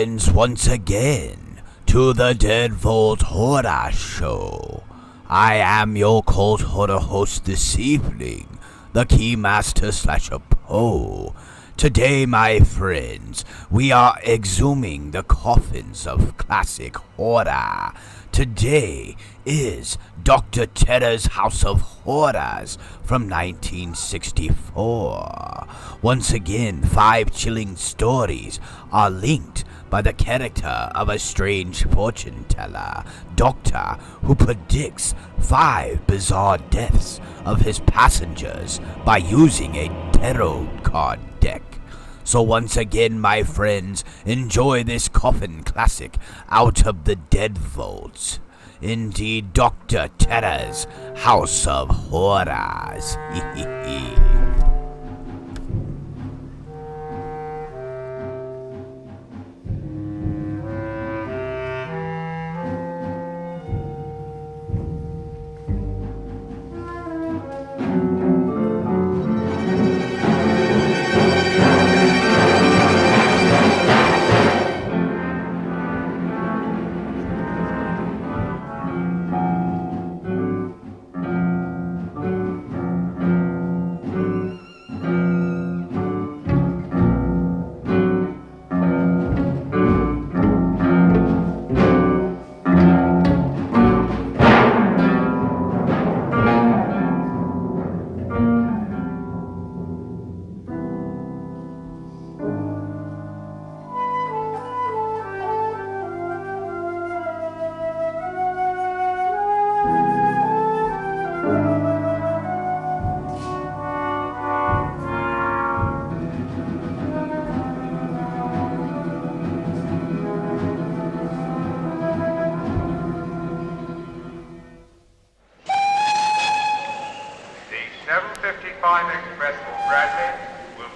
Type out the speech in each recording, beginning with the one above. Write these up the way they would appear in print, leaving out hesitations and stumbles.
friends, once again to the Dead Vault Horror Show. I am your cult horror host this evening, the Keymaster / Poe. Today, my friends, we are exhuming the coffins of classic horror. Today is Dr.Terrors' House of Horrors from 1964. Once again, 5 chilling stories are linked by the character of a strange fortune teller, Doctor, who predicts 5 bizarre deaths of his passengers by using a tarot card deck. So once again, my friends, enjoy this coffin classic out of the Dead Vaults. Indeed, Dr. Terrors' House of Horrors.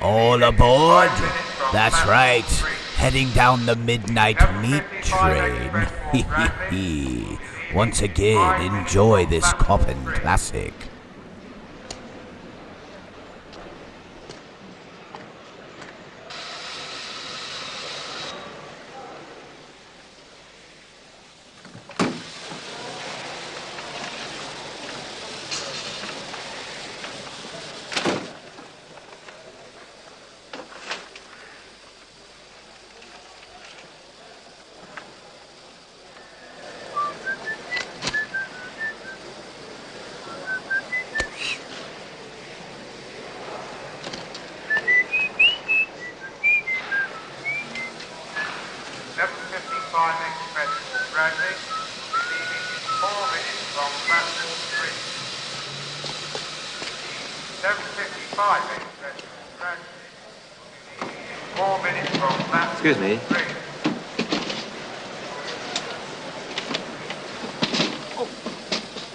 All aboard! That's right, heading down the midnight meat train. Once again, enjoy this coffin classic. Excuse me.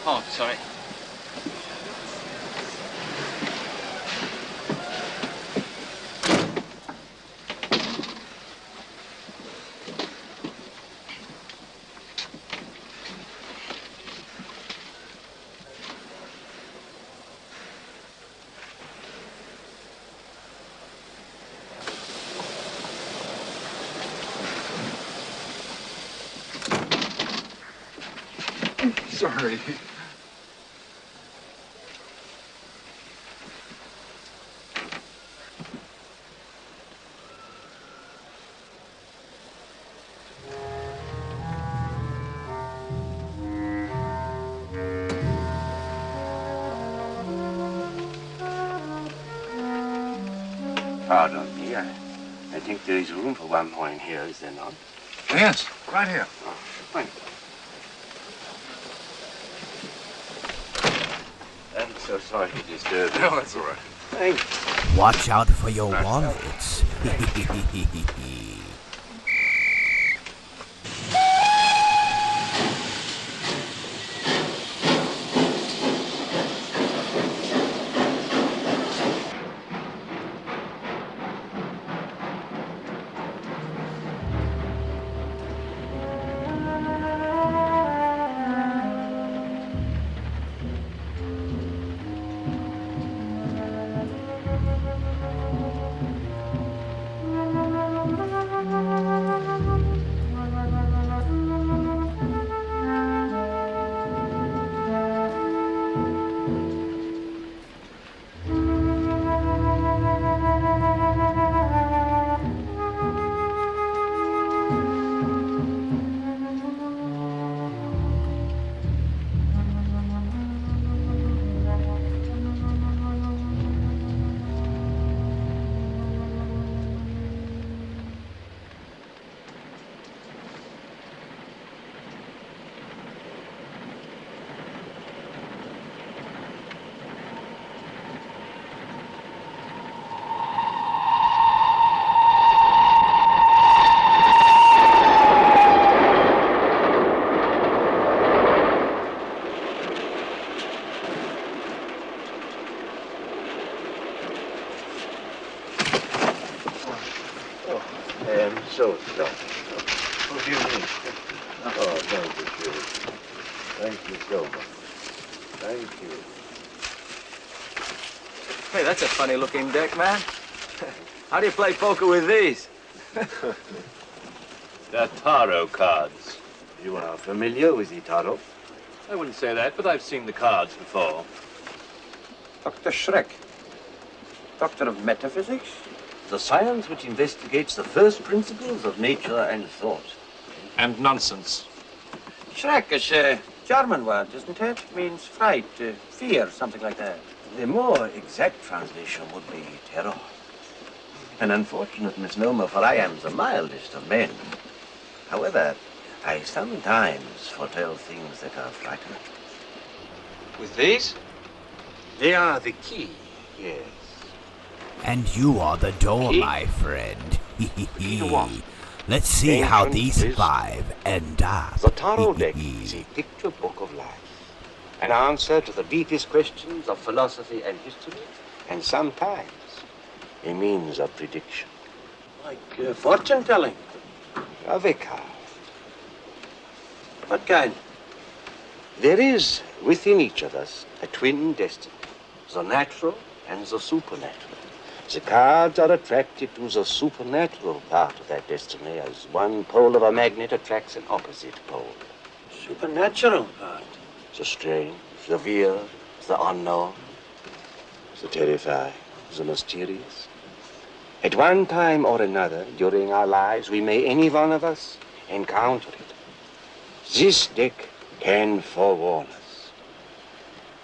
Oh, sorry. Sorry. Pardon me, I think there is room for one more in here, is there not? Yes, right here. Oh, thank you. I'm so sorry to disturb you. No, that's all right. Thank you. Watch out for your wallets. so. No. What do you mean? Oh, thank you, sir. Thank you so much. Thank you. Hey, that's a funny-looking deck, man. How do you play poker with these? They're tarot cards. You are familiar with the tarot? I wouldn't say that, but I've seen the cards before. Dr. Schreck. Doctor of metaphysics? The science which investigates the first principles of nature and thought. And nonsense. Schreck is a German word, isn't it? It means fright, fear, something like that. The more exact translation would be terror. An unfortunate misnomer, for I am the mildest of men. However, I sometimes foretell things that are frightening. With these? They are the key, yes. And you are the door, Key? my friend. to what? Let's see how Ancient these wisdom. 5 end up. The tarot deck is a picture book of life. An answer to the deepest questions of philosophy and history, and sometimes a means of prediction. Like fortune-telling. Of a kind. What kind? There is within each of us a twin destiny, the natural and the supernatural. The cards are attracted to the supernatural part of that destiny as one pole of a magnet attracts an opposite pole. Supernatural part. The strange, the weird, the unknown, the terrifying, the mysterious. At one time or another during our lives, we may, any one of us, encounter it. This deck can forewarn us.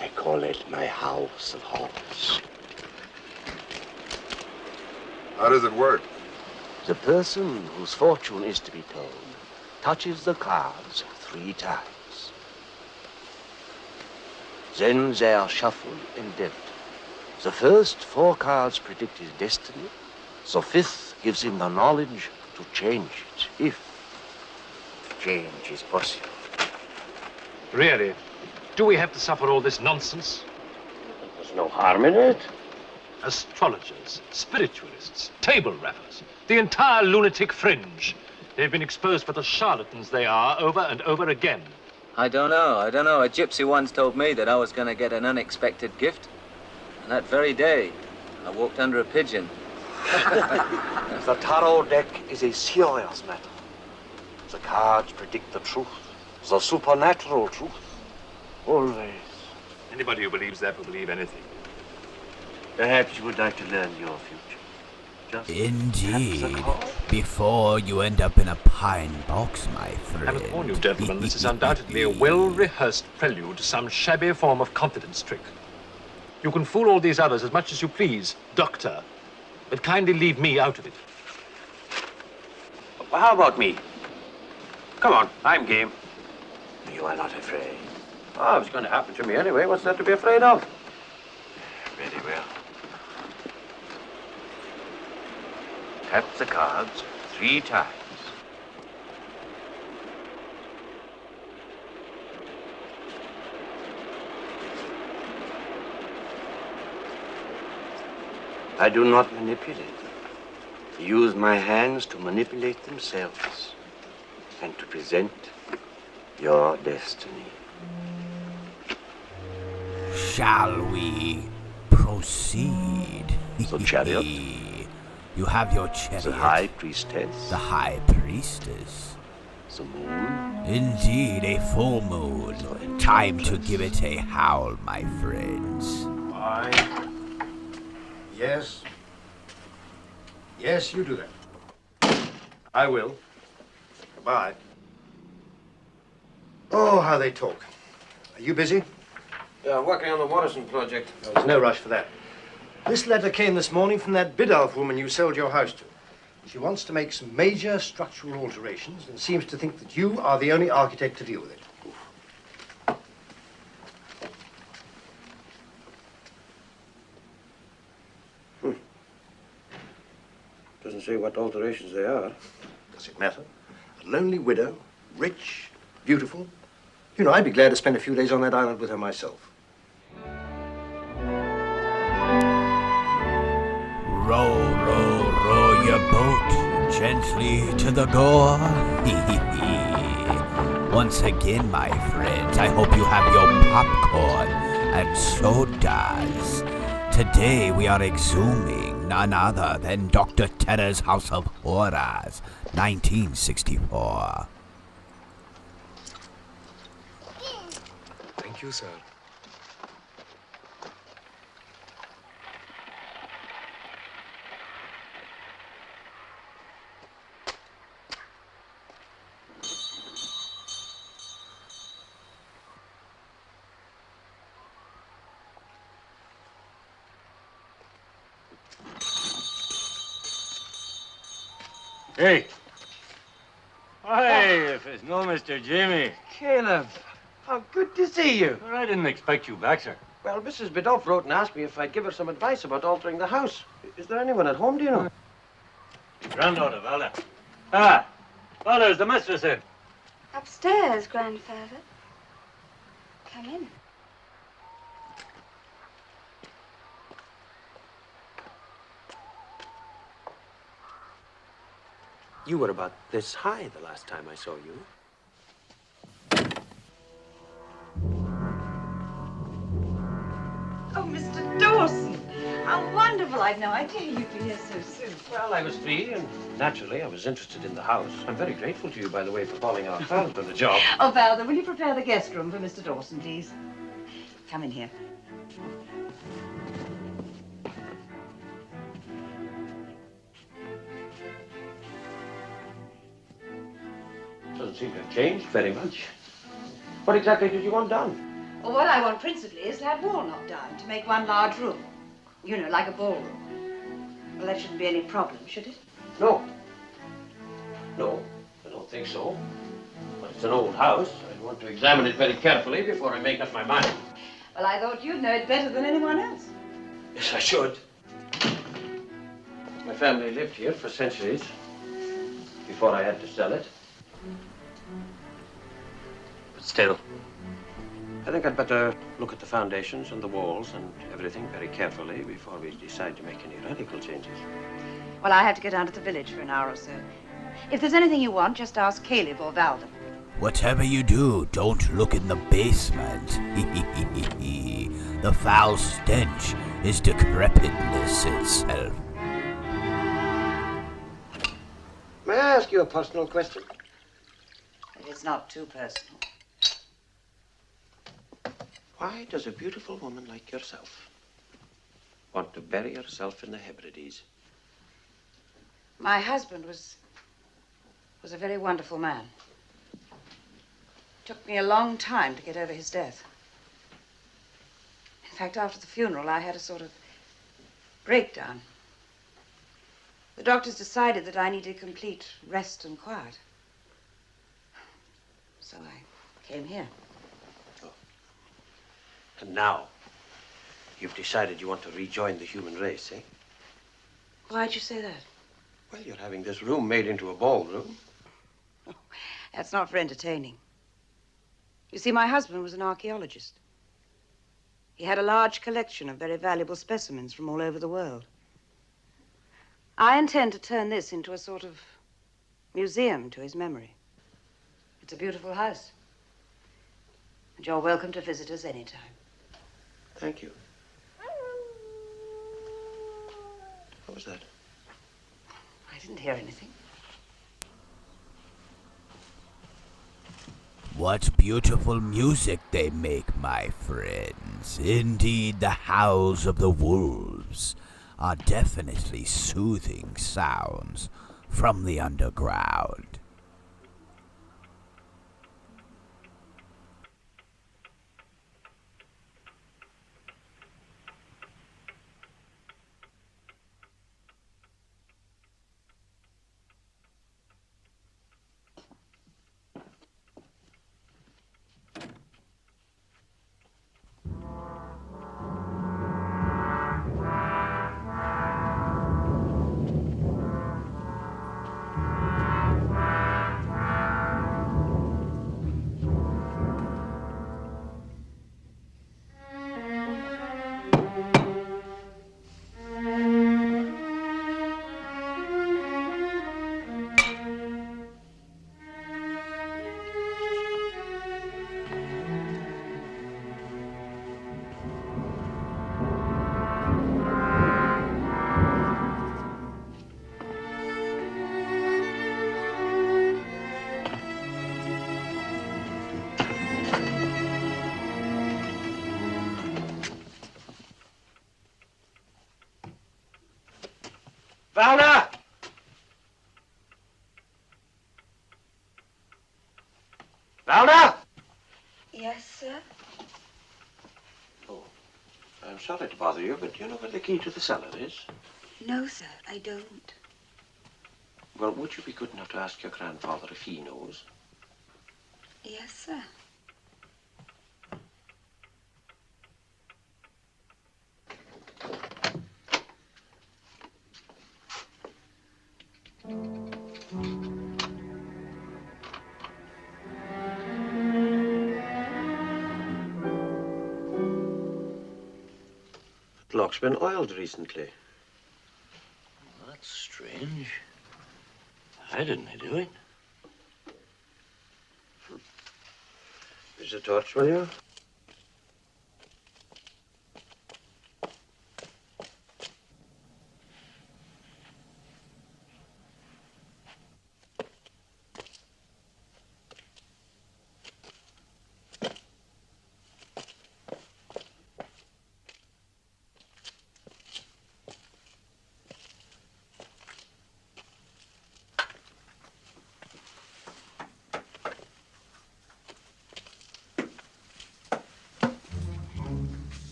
I call it my house of horrors. How does it work? The person whose fortune is to be told touches the cards 3 times. Then they are shuffled and dealt. The first 4 cards predict his destiny. The 5th gives him the knowledge to change it, if change is possible. Really? Do we have to suffer all this nonsense? There's no harm in it. Astrologers, spiritualists, table rappers, the entire lunatic fringe. They've been exposed for the charlatans they are over and over again. I don't know. A gypsy once told me that I was going to get an unexpected gift. And that very day, I walked under a pigeon. The tarot deck is a serious matter. The cards predict the truth, the supernatural truth. Always. Anybody who believes that will believe anything. Perhaps you would like to learn your future. Just Indeed. tap the card. Before you end up in a pine box, my friend. I must warn you, gentlemen, this is undoubtedly a well-rehearsed prelude to some shabby form of confidence trick. You can fool all these others as much as you please, Doctor, but kindly leave me out of it. Well, how about me? Come on, I'm game. You are not afraid. Oh, it's going to happen to me anyway. What's there to be afraid of? Very well. Tap the cards 3 times. I do not manipulate them. I use my hands to manipulate themselves and to present your destiny. Shall we proceed? The chariot? You have your chariot. The high priestess, The high priestess. the moon, Indeed, a full moon. So Time to enchantress. give it a howl, my friends. Yes. Yes, you do that. I will. Goodbye. Oh, how they talk. Are you busy? Yeah, working on the Watterson project. No, there's no rush for that. This letter came this morning from that Biddulph woman you sold your house to. She wants to make some major structural alterations and seems to think that you are the only architect to deal with it. Doesn't say what alterations they are. Does it matter? A lonely widow, rich, beautiful. You know, I'd be glad to spend a few days on that island with her myself. Row, row, row your boat gently to the gore. Once again, my friends, I hope you have your popcorn and sodas. Today we are exhuming none other than Dr. Terrors' House of Horrors, 1964. Thank you, sir. Hey. Hey, if it's no Mr. Jimmy. Caleb, how good to see you. Well, I didn't expect you back, sir. Well, Mrs. Biddulph wrote and asked me if I'd give her some advice about altering the house. Is there anyone at home, do you know? Granddaughter, Valda. Ah, Valda, is the mistress in? Upstairs, grandfather. Come in. You were about this high the last time I saw you. Oh, Mr. Dawson. How wonderful. I'd no idea you'd be here so soon. Well, I was free, and naturally I was interested in the house. I'm very grateful to you, by the way, for calling our father on the job. Oh, Valda, will you prepare the guest room for Mr. Dawson, please? Come in here. Doesn't seem to have changed very much. What exactly did you want done? Well, what I want principally is that wall knocked down to make one large room. You know, like a ballroom. Well, that shouldn't be any problem, should it? No. No, I don't think so. But it's an old house. I'd want to examine it very carefully before I make up my mind. Well, I thought you'd know it better than anyone else. Yes, I should. My family lived here for centuries before I had to sell it. But still, I think I'd better look at the foundations and the walls and everything very carefully before we decide to make any radical changes. Well, I have to go down to the village for an hour or so. If there's anything you want, just ask Caleb or Valda. Whatever you do, don't look in the basement. The foul stench is decrepitness itself. May I ask you a personal question? If it's not too personal. Why does a beautiful woman like yourself want to bury herself in the Hebrides? My husband was a very wonderful man. It took me a long time to get over his death. In fact, after the funeral, I had a sort of breakdown. The doctors decided that I needed complete rest and quiet. So I came here. And now, you've decided you want to rejoin the human race, eh? Why'd you say that? Well, you're having this room made into a ballroom. Oh, that's not for entertaining. You see, my husband was an archaeologist. He had a large collection of very valuable specimens from all over the world. I intend to turn this into a sort of museum to his memory. It's a beautiful house. And you're welcome to visit us anytime. Thank you. What was that? I didn't hear anything. What beautiful music they make, my friends. Indeed, the howls of the wolves are definitely soothing sounds from the underground. Valda! Valda! Yes, sir? Oh, I'm sorry to bother you, but do you know where the key to the cellar is? No, sir, I don't. Well, would you be good enough to ask your grandfather if he knows? Yes, sir. The lock's been oiled recently. That's strange. I didn't do it. Here's a torch, will you?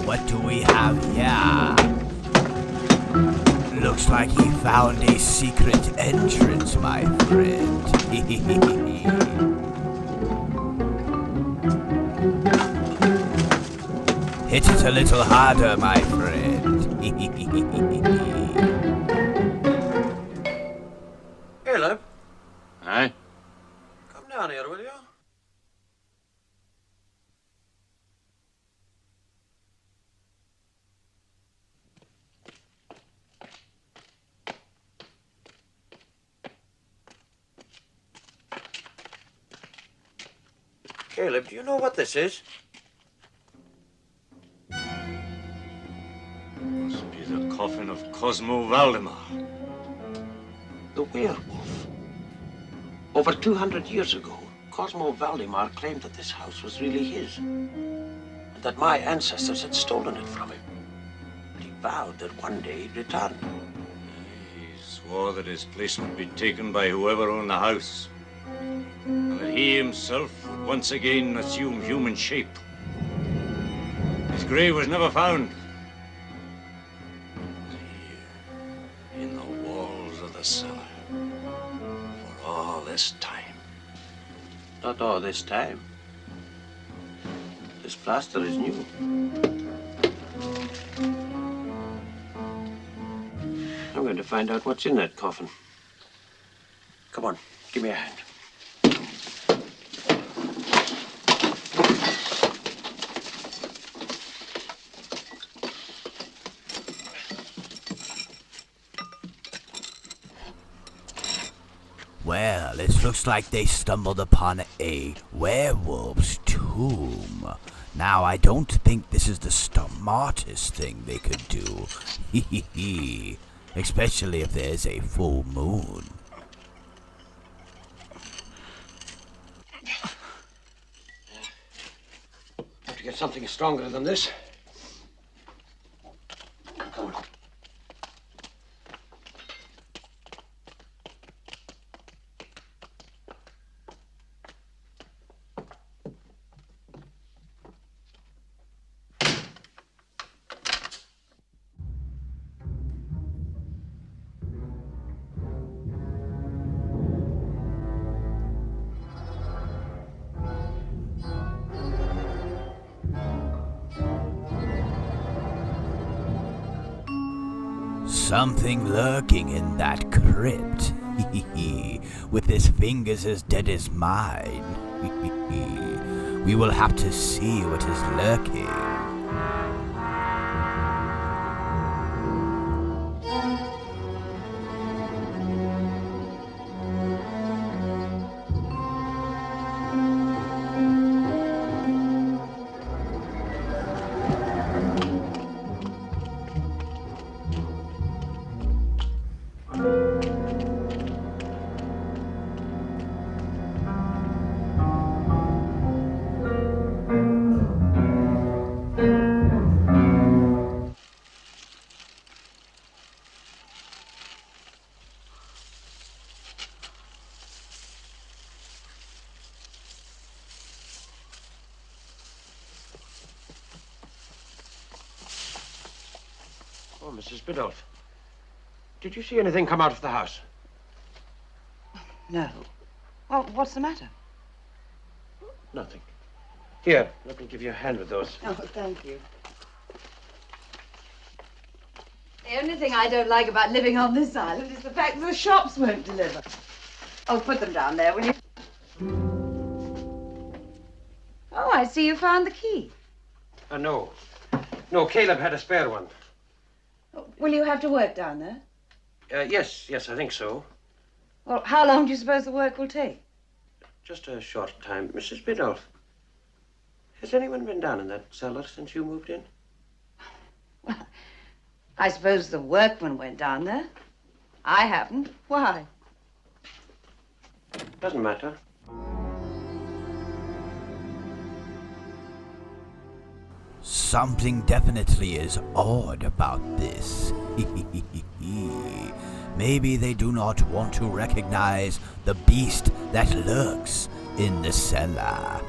What do we have here? Looks like he found a secret entrance, my friend. Hit it a little harder, my friend. Caleb, Aye? come down here, will you? Caleb, do you know what this is? Must be the coffin of Cosmo Valdemar. The werewolf. Over 200 years ago, Cosmo Valdemar claimed that this house was really his, and that my ancestors had stolen it from him. And he vowed that one day he'd return. He swore that his place would be taken by whoever owned the house, and that he himself would once again assume human shape. His grave was never found. Here, in the walls of the cellar, for all this time. Not all this time. This plaster is new. I'm going to find out what's in that coffin. Come on, give me a hand. Well, it looks like they stumbled upon a werewolf's tomb. Now, I don't think this is the smartest thing they could do. Especially if there's a full moon. Have to get something stronger than this. Come on. Something lurking in that crypt. With his fingers as dead as mine. We will have to see what is lurking. Mrs. Biddulph. Did you see anything come out of the house? No. Well, what's the matter? Nothing. Here, let me give you a hand with those. Oh, thank you. The only thing I don't like about living on this island is the fact that the shops won't deliver. Oh, put them down there, will you? Oh, I see you found the key. No. No, Caleb had a spare one. Will you have to work down there? Yes, I think so. Well, how long do you suppose the work will take? Just a short time. Mrs. Biddulph, has anyone been down in that cellar since you moved in? Well, I suppose the workmen went down there. I haven't. Why? Doesn't matter. Something definitely is odd about this. Maybe they do not want to recognize the beast that lurks in the cellar.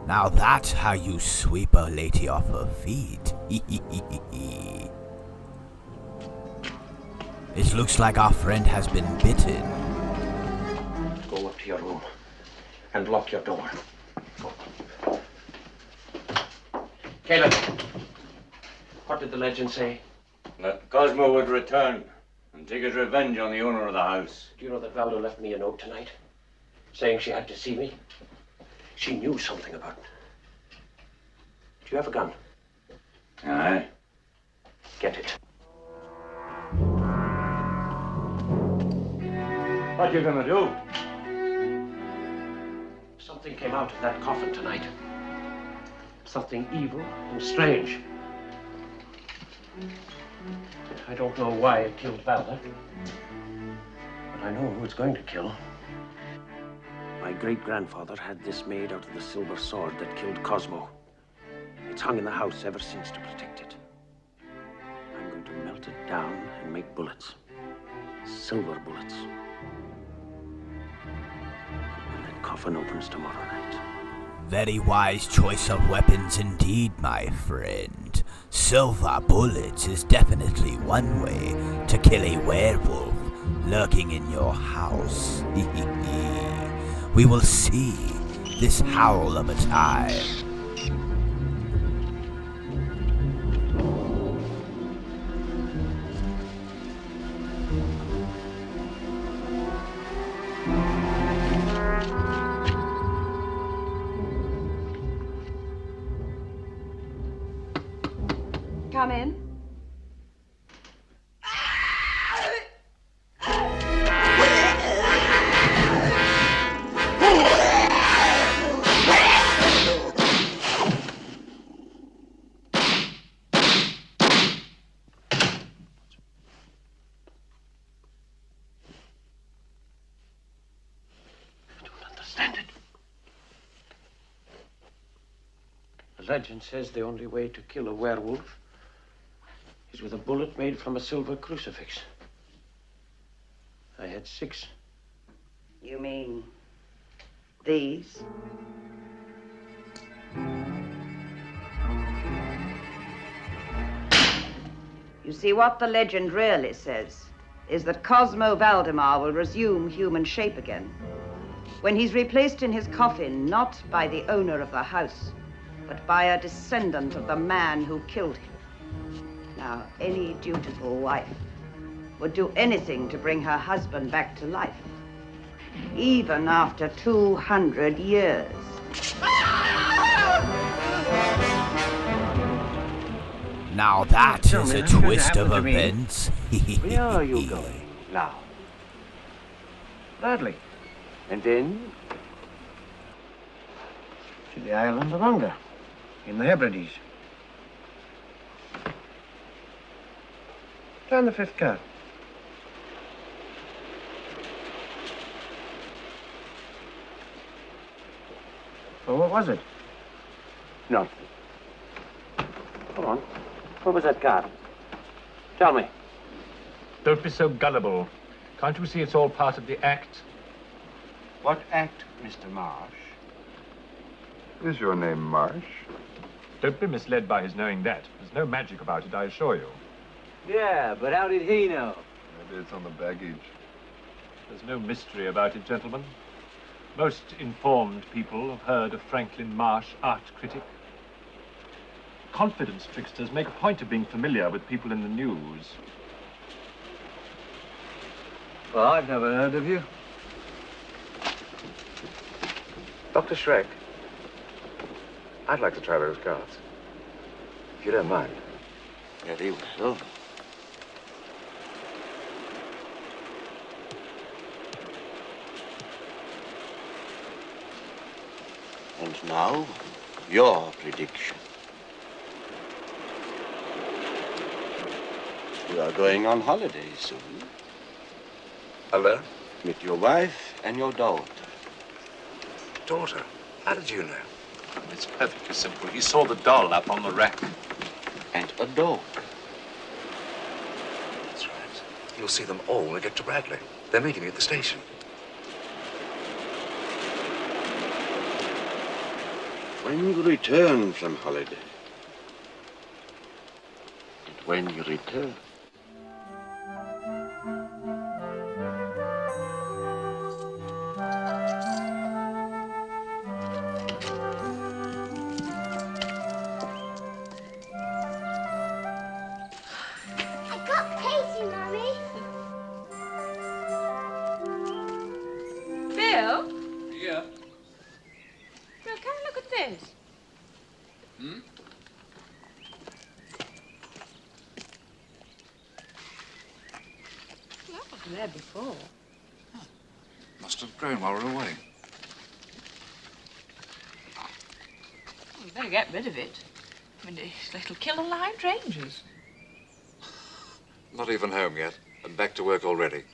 Now that's how you sweep a lady off her feet. It looks like our friend has been bitten. Go up to your room and lock your door. Caleb, what did the legend say? That Cosmo would return and take his revenge on the owner of the house. Do you know that Valdo left me a note tonight saying she had to see me? She knew something about it. Do you have a gun? Aye. Get it. What you gonna do? Something came out of that coffin tonight. Something evil and strange. I don't know why it killed Valda, but I know who it's going to kill. My great-grandfather had this made out of the silver sword that killed Cosmo. It's hung in the house ever since to protect it. I'm going to melt it down and make bullets. Silver bullets. When that coffin opens tomorrow night. Very wise choice of weapons indeed, my friend. Silver bullets is definitely one way to kill a werewolf lurking in your house. We will see this howl of a time. Come in. legend says the only way to kill a werewolf is with a bullet made from a silver crucifix. I had 6. You mean these? You see, what the legend really says is that Cosmo Valdemar will resume human shape again when he's replaced in his coffin not by the owner of the house, but by a descendant of the man who killed him. Now, any dutiful wife would do anything to bring her husband back to life, even after 200 years. Now that is a twist of events. Where are you going now? Bradley. And then? To the island of Unger, in the Hebrides. Turn the 5th card. Well, what was it? Nothing. Come on. What was that card? Tell me. Don't be so gullible. Can't you see it's all part of the act? What act, Mr. Marsh? Is your name Marsh? Don't be misled by his knowing that. There's no magic about it, I assure you. Yeah, but how did he know? Maybe it's on the baggage. There's no mystery about it, gentlemen. Most informed people have heard of Franklin Marsh, art critic. Confidence tricksters make a point of being familiar with people in the news. Well, I've never heard of you. Dr. Shrek, I'd like to try those cards. If you don't mind. Very well. And now, your prediction. You are going on holiday soon. Alone? With your wife and your daughter. Daughter? How did you know? It's perfectly simple. He saw the doll up on the rack. And a dog. That's right. You'll see them all when we get to Bradley. They're meeting me at the station. When you return from holiday. And when you return. There before. Must have grown while we were away. Well, you better get rid of it. I mean, it'll kill a line rangers. Not even home yet, and back to work already.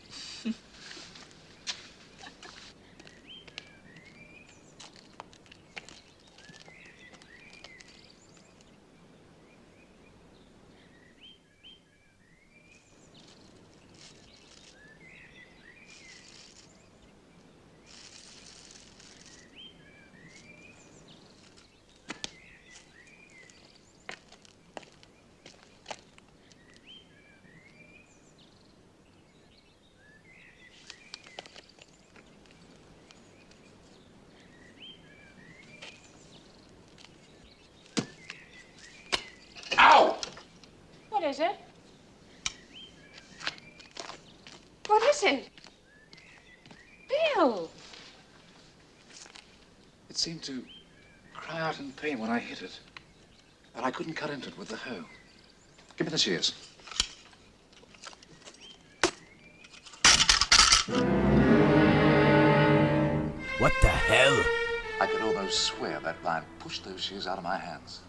What is it? What is it? Bill! It seemed to cry out in pain when I hit it. And I couldn't cut into it with the hoe. Give me the shears. What the hell? I could almost swear that lion pushed those shears out of my hands.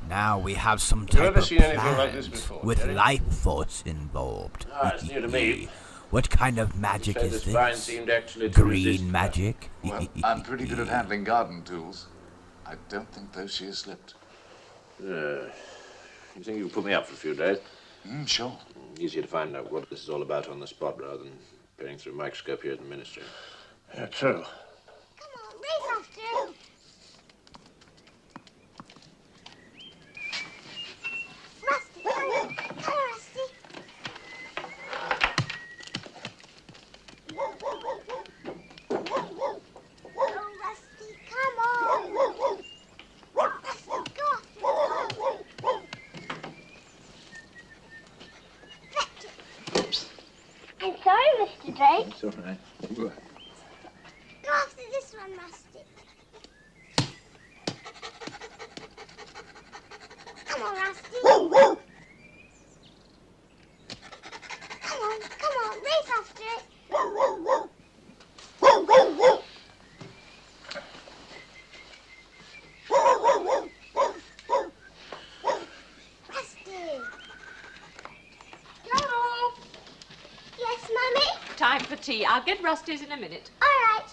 Now we have some You type ever of seen anything like this plans before, with Jerry? life force involved. Ah, it's new to me. What kind of magic So is this this? vine seemed actually to resist Green that. magic? Well, I'm pretty good at handling garden tools. I don't think those shears slipped. You think you can put me up for a few days? Sure. Easier to find out what this is all about on the spot rather than peering through a microscope here at the ministry. Yeah, true. Come on, race after. Rusty, come on. Come on, Rusty. Oh, Rusty, come on. Rusty, go after it. I'm sorry, Mr. Drake. It's all right. Go after this one, Rusty. Come on, Rusty. Come on, race after it. Rusty. Carol! Yes, Mummy? Time for tea. I'll get Rusty's in a minute. All right.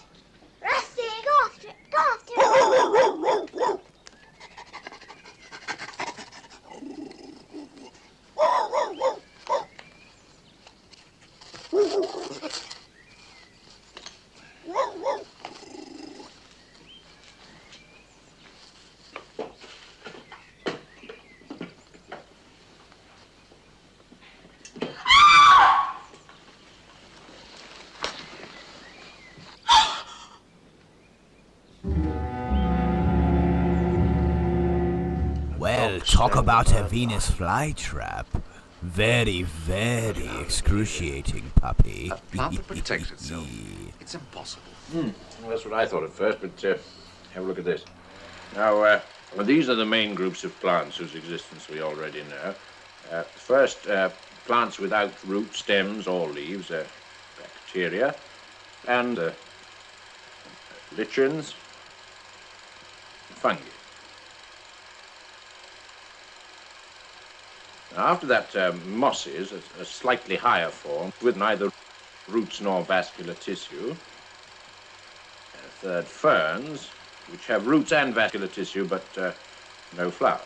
Rusty, go after it. Go after it. Well, talk about a Venus flytrap. Very, very excruciating, puppy. A plant that protects itself. It's impossible. Well, that's what I thought at first, but have a look at this. Now, well, these are the main groups of plants whose existence we already know. First, plants without roots, stems, or leaves, bacteria, and lichens, fungi. Now, after that, mosses, a slightly higher form, with neither roots nor vascular tissue. Third, ferns, which have roots and vascular tissue, but no flowers.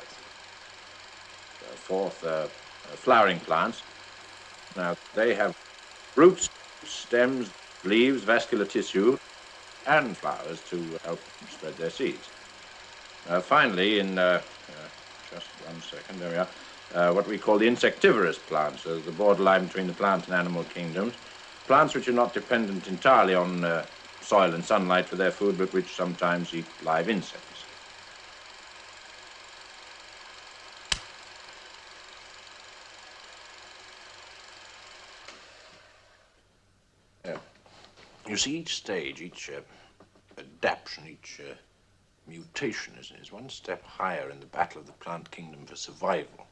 Fourth, flowering plants. Now, they have roots, stems, leaves, vascular tissue, and flowers to help spread their seeds. Finally, in just 1 second, there we are. What we call the insectivorous plants, the borderline between the plant and animal kingdoms. Plants which are not dependent entirely on soil and sunlight for their food, but which sometimes eat live insects. You see, each stage, each adaptation, each mutation is one step higher in the battle of the plant kingdom for survival.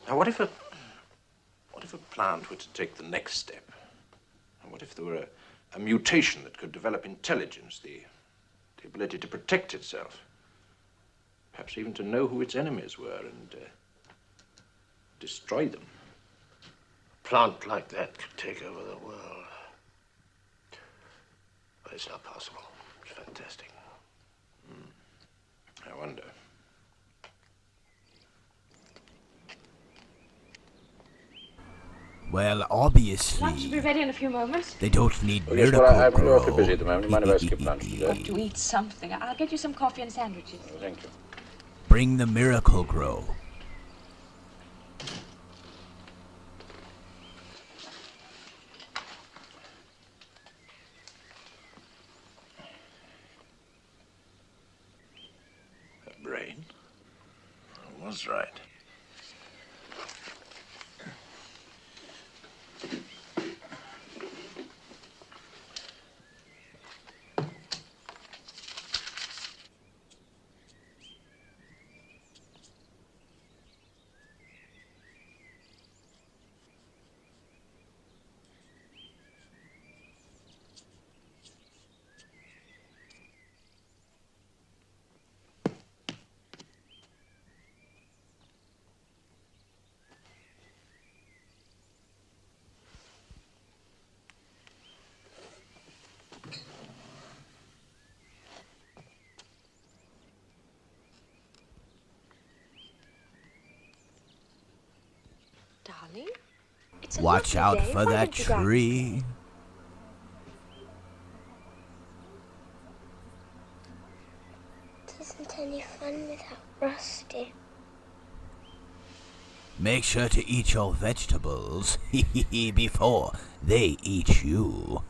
Now, what if a plant were to take the next step? And what if there were a mutation that could develop intelligence, the ability to protect itself, perhaps even to know who its enemies were and destroy them? A plant like that could take over the world. But it's not possible. It's fantastic. I wonder. Well, obviously, Lunch will be ready in a few moments. they don't need Well, yes, miracle well, I'm grow. awfully busy at the moment. Mind if I skip lunch today? Got to eat something. I'll get you some coffee and sandwiches. Oh, thank you. Bring the miracle grow. A brain? I was right. darling. It's a Watch lovely out day. for Why that don't you go out and tree. It isn't any fun without Rusty. Make sure to eat your vegetables before they eat you.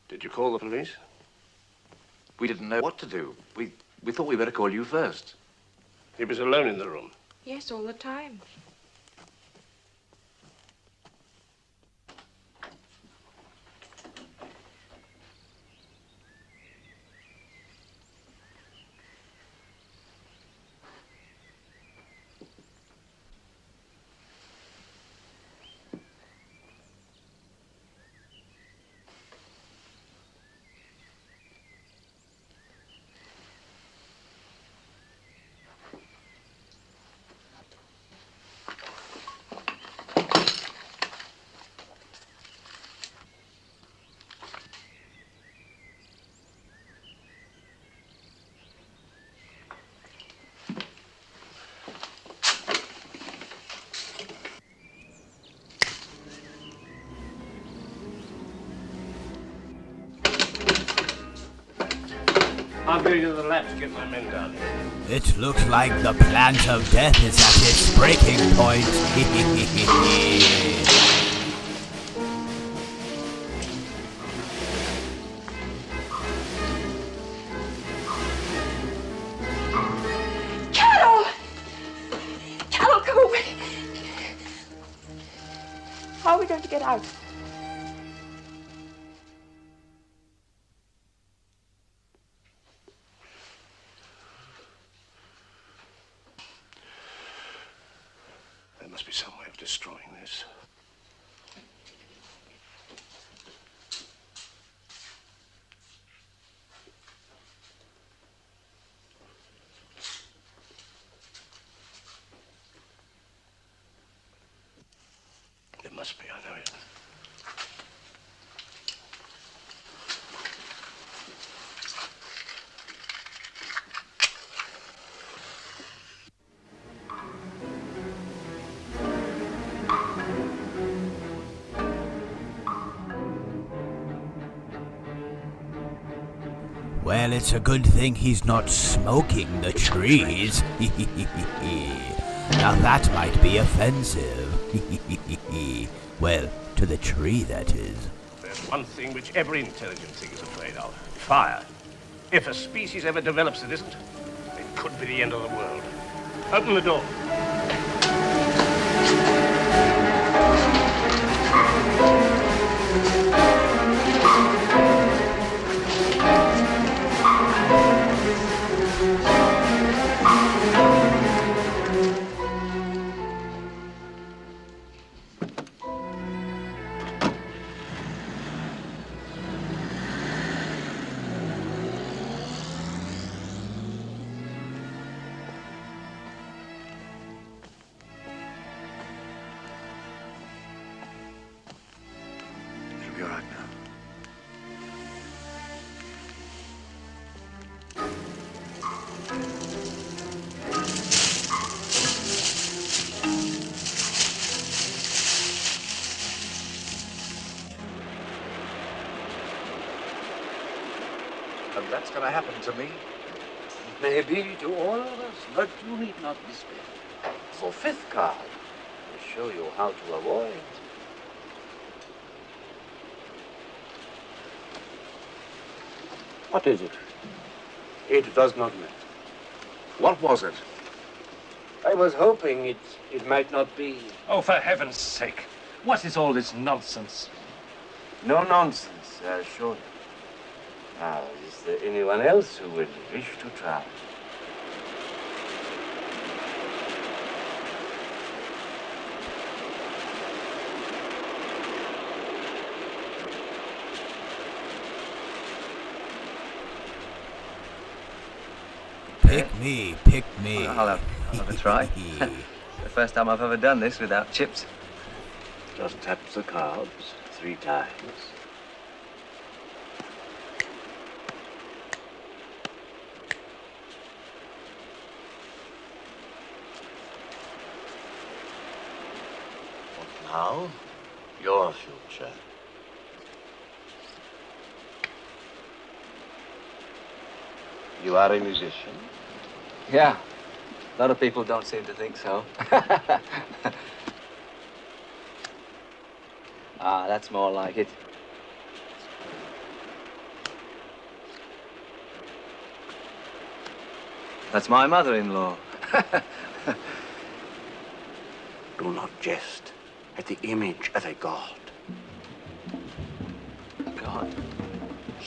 Did you call the police? We didn't know what to do. We thought we better call you first. He was alone in the room. Yes, all the time. I'm going to the lab to get my men down here. It looks like the plant of death is at its breaking point. Carol! Carol, come away! How are we going to get out? There must be some way of destroying this. There must be, I know it. Well, it's a good thing he's not smoking the trees. Now that might be offensive. Well, to the tree, that is. There's one thing which every intelligent thing is afraid of. Fire. If a species ever develops that isn't, it could be the end of the world. Open the door. It'll be all right now. And that's going to happen to me. Maybe to all of us, but you need not despair. The fifth card will show you how to avoid. What is it? It does not matter. What was it? I was hoping it might not be. Oh, for heaven's sake. What is all this nonsense? No nonsense, I assure you. Now, is there anyone else who would wish to try? Pick me, pick me. I'll have a try. The first time I've ever done this without chips. Just tap the cards 3 times. Now, your future. You are a musician? Yeah. A lot of people don't seem to think so. Ah, that's more like it. That's my mother-in-law. Do not jest at the image of a god. God?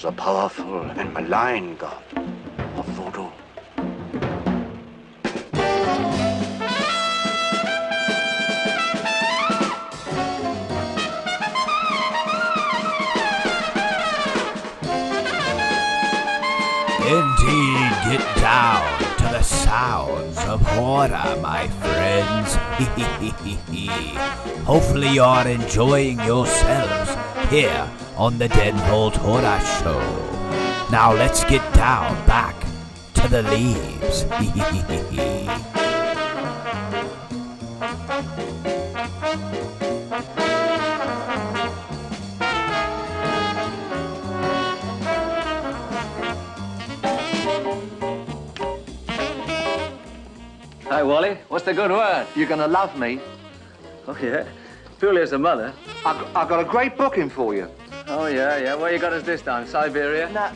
The powerful and malign god of voodoo. Indeed, get down to the sounds of horror, my friends. Hopefully you're enjoying yourselves here on the Deadbolt Horror Show. Now let's get down back to the leaves. Hi, Wally. What's the good word? You're gonna love me. Oh, yeah? Julia's a mother. I've got a great booking for you. Oh, yeah. Where you got us this time? Siberia? Nah.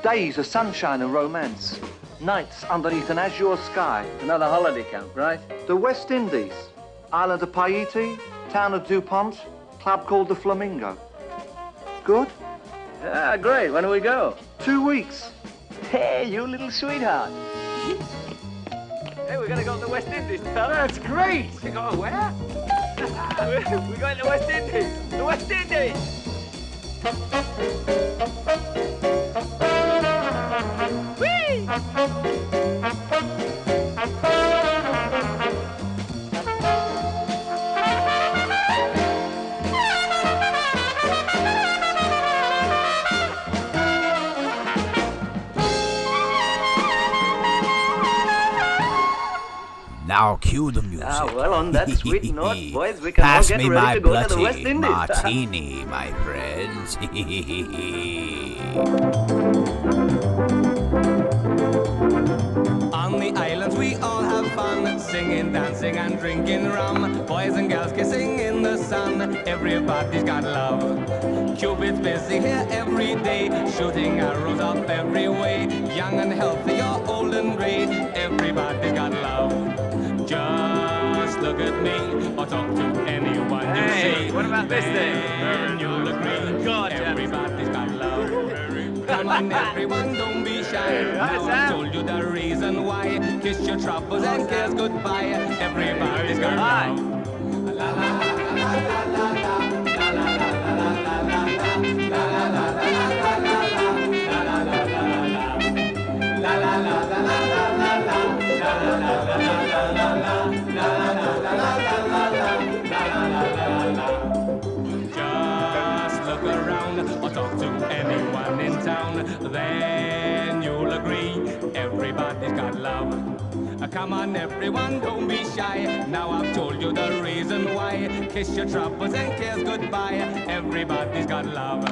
Days of sunshine and romance. Nights underneath an azure sky. Another holiday camp, right? The West Indies. Island of Paiti, town of DuPont, club called the Flamingo. Good? Yeah, great. When do we go? 2 weeks. Hey, you little sweetheart. Hey, we're gonna go to the West Indies, fella. That's great. We go where? We're going to the West Indies. The West Indies. Whee! Now cue the music. Ah, well, on that sweet note, boys, we can all Pass get me ready my to go to the West bloody Indies. martini, my friends. On the islands we all have fun, singing, dancing and drinking rum. Boys and girls kissing in the sun, everybody's got love. Cupid's busy here every day, shooting arrows up every way. Young and healthy or old and grey, everybody's got love. Just look at me or talk to anyone you see. What about this thing? Then you'll agree, God, everybody's got love. Come on, everyone, don't be shy. Now I've told you the reason why. Kiss your troubles and cares goodbye. Everybody's got love. La la la la la la la Just look around or talk to anyone in town, then you'll agree everybody's got love. Come on, everyone, don't be shy. Now I've told you the reason why. Kiss your troubles and cares goodbye. Everybody's got love.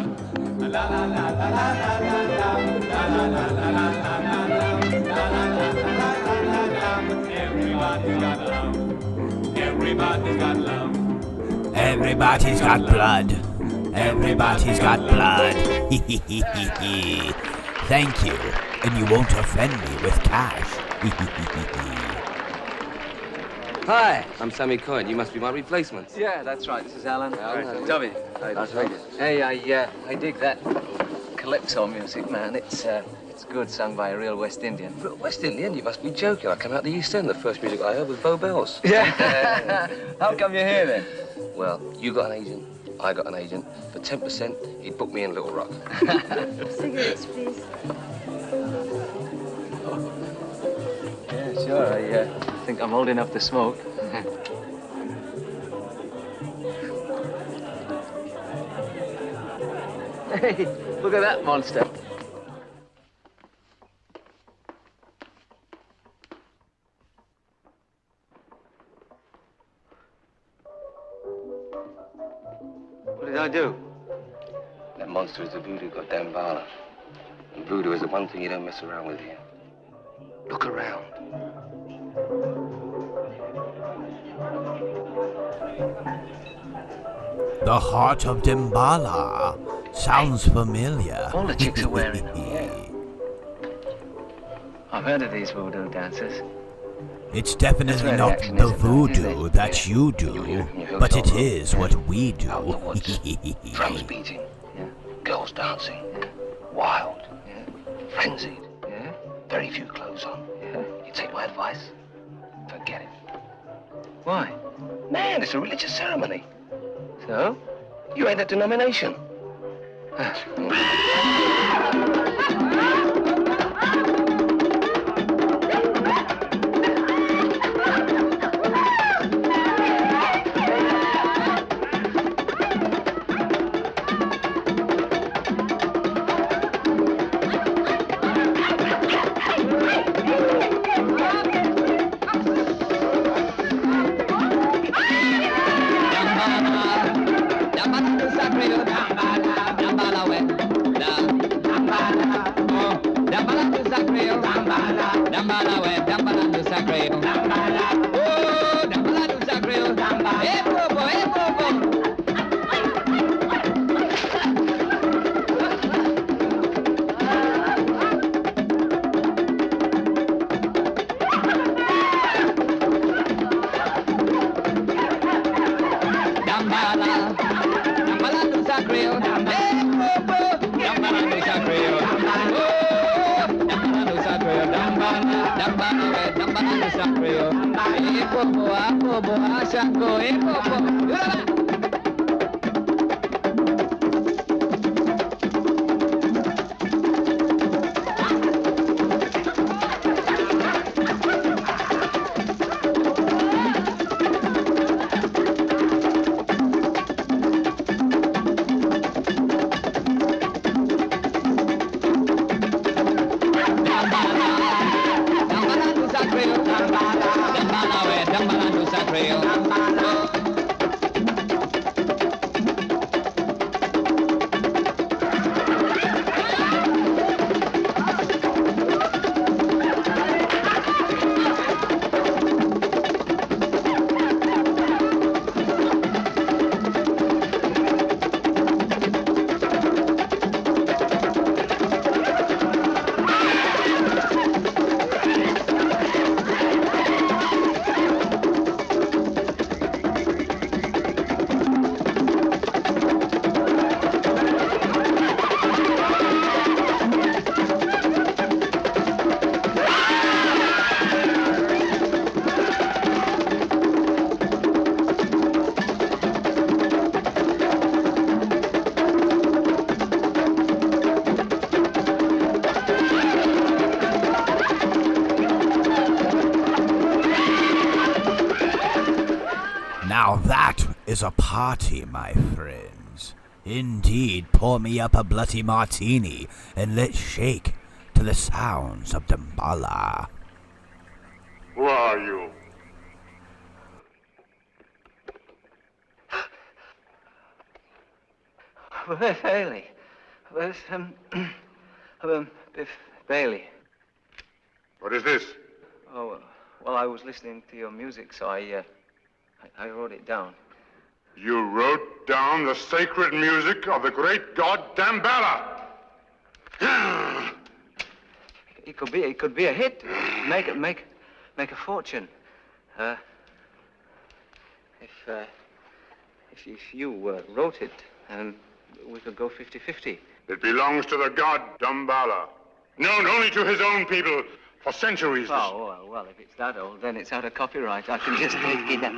La la la la la la la la la la la la la la. Everybody's got love. Everybody's got love. Everybody's got blood. Everybody's got blood. Thank you, and you won't offend me with cash. Hi, I'm Sammy Coyne. You must be my replacement. Yeah, that's right. This is Alan. Dubby. Las Vegas. Hey, I dig that calypso music, man. It's good, sung by a real West Indian. West Indian? You must be joking. I came out the East End. The first music I heard was Bow Bells. Yeah. How come you're here, then? Well, you got an agent. I got an agent. For 10%, he'd book me in Little Rock. Cigarettes, please. sure. I think I'm old enough to smoke. Hey, look at that monster. What did I do? That monster is the voodoo god Dambala. And voodoo is the one thing you don't mess around with here. Look around. The Heart of Dambala. Sounds familiar. All the chicks are wearing them, yeah. I've heard of these voodoo dancers. It's definitely not the voodoo that you do, but it is what we do. Drums beating. Yeah. Girls dancing. Yeah. Wild. Yeah. Frenzied. Yeah. Very few clothes on. Yeah. You take my advice? Forget it. Why? Man, it's a religious ceremony. So? You ain't that denomination. Now that is a party, my friends. Indeed, pour me up a bloody martini and let's shake to the sounds of Dambala. Who are you? Biff Bailey. Where's, Biff Bailey. What is this? Oh, well, I was listening to your music, so I wrote it down. You wrote down the sacred music of the great god Dambala. It could be a hit. Make a fortune. If you wrote it, we could go 50-50. It belongs to the god Dambala, known only to his own people for centuries. Oh, well, if it's that old, then it's out of copyright. I can just take it up.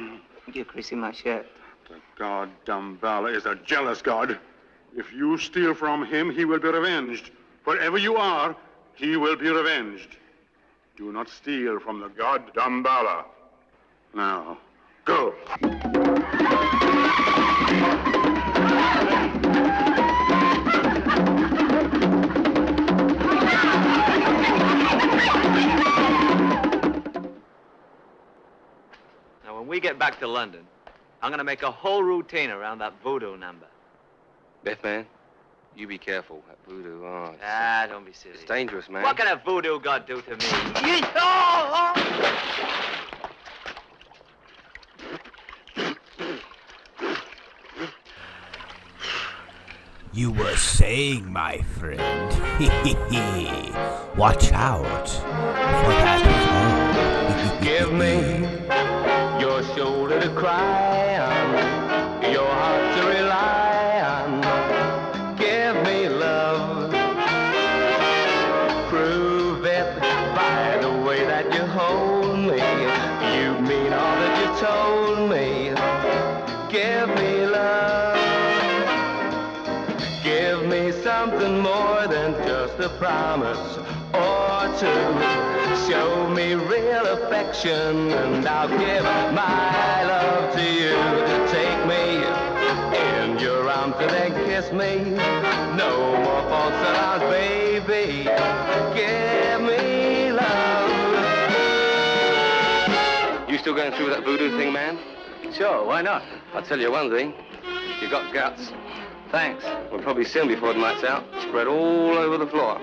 You're creasing my shirt. The god Dambala is a jealous god. If you steal from him, he will be revenged. Wherever you are, he will be revenged. Do not steal from the god Damballa. Now, go. Now, when we get back to London, I'm gonna make a whole routine around that voodoo number. Biff, man, you be careful. That voodoo, Don't be silly. It's dangerous, man. What can a voodoo god do to me? You were saying, my friend, watch out for that phone. Give me your shoulder to cry on, your heart to rely on. Give me love. Prove it by the way that you hold me. You mean all that you told me. Give me love. Give me something more than just a promise or two. Show me real affection and I'll give my love to you. Take me in your arms and then kiss me. No more false alarms, baby. Give me love. You still going through with that voodoo thing, man? Sure, why not? I'll tell you one thing. You got guts. Thanks. We'll probably see 'em before the night's out. Spread all over the floor.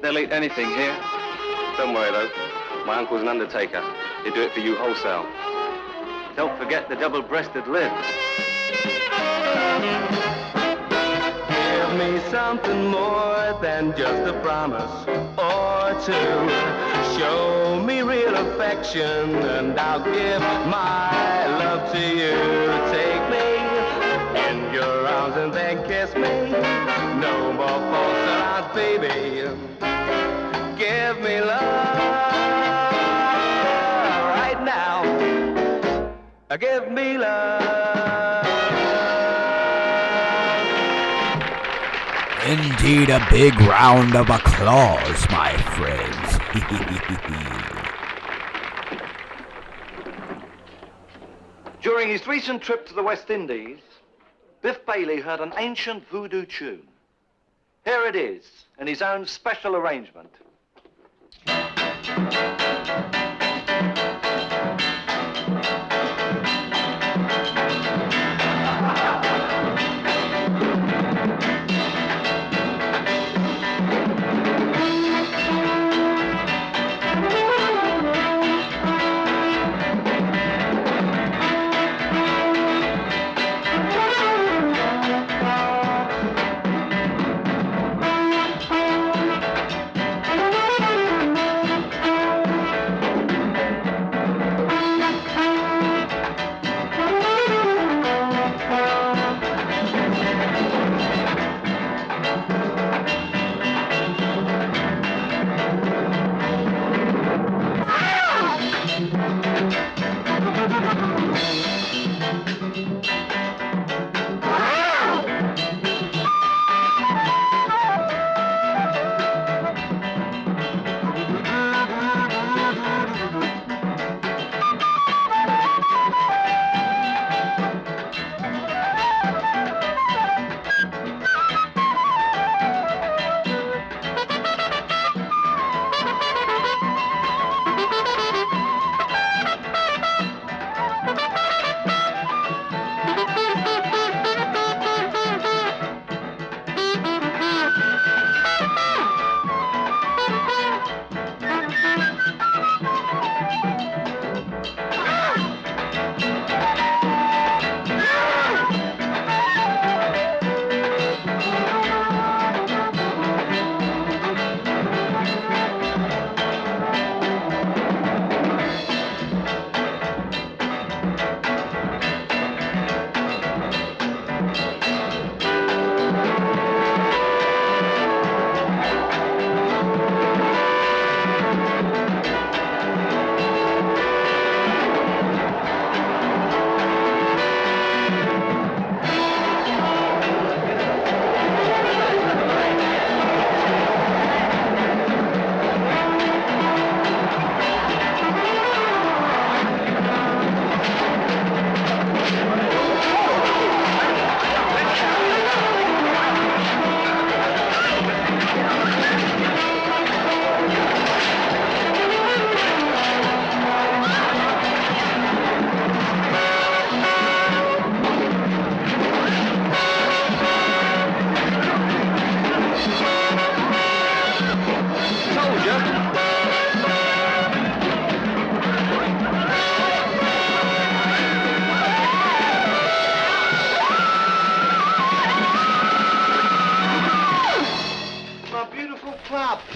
They'll eat anything here. Don't worry, though. My uncle's an undertaker. He'll do it for you wholesale. Don't forget the double-breasted lid. Give me something more than just a promise or two. Show me real affection and I'll give my love to you. Take me in your arms and then kiss me. No more false alarms, baby. Give me love right now. Give me love. Indeed, a big round of applause, my friends. During his recent trip to the West Indies, Biff Bailey heard an ancient voodoo tune. Here it is, in his own special arrangement.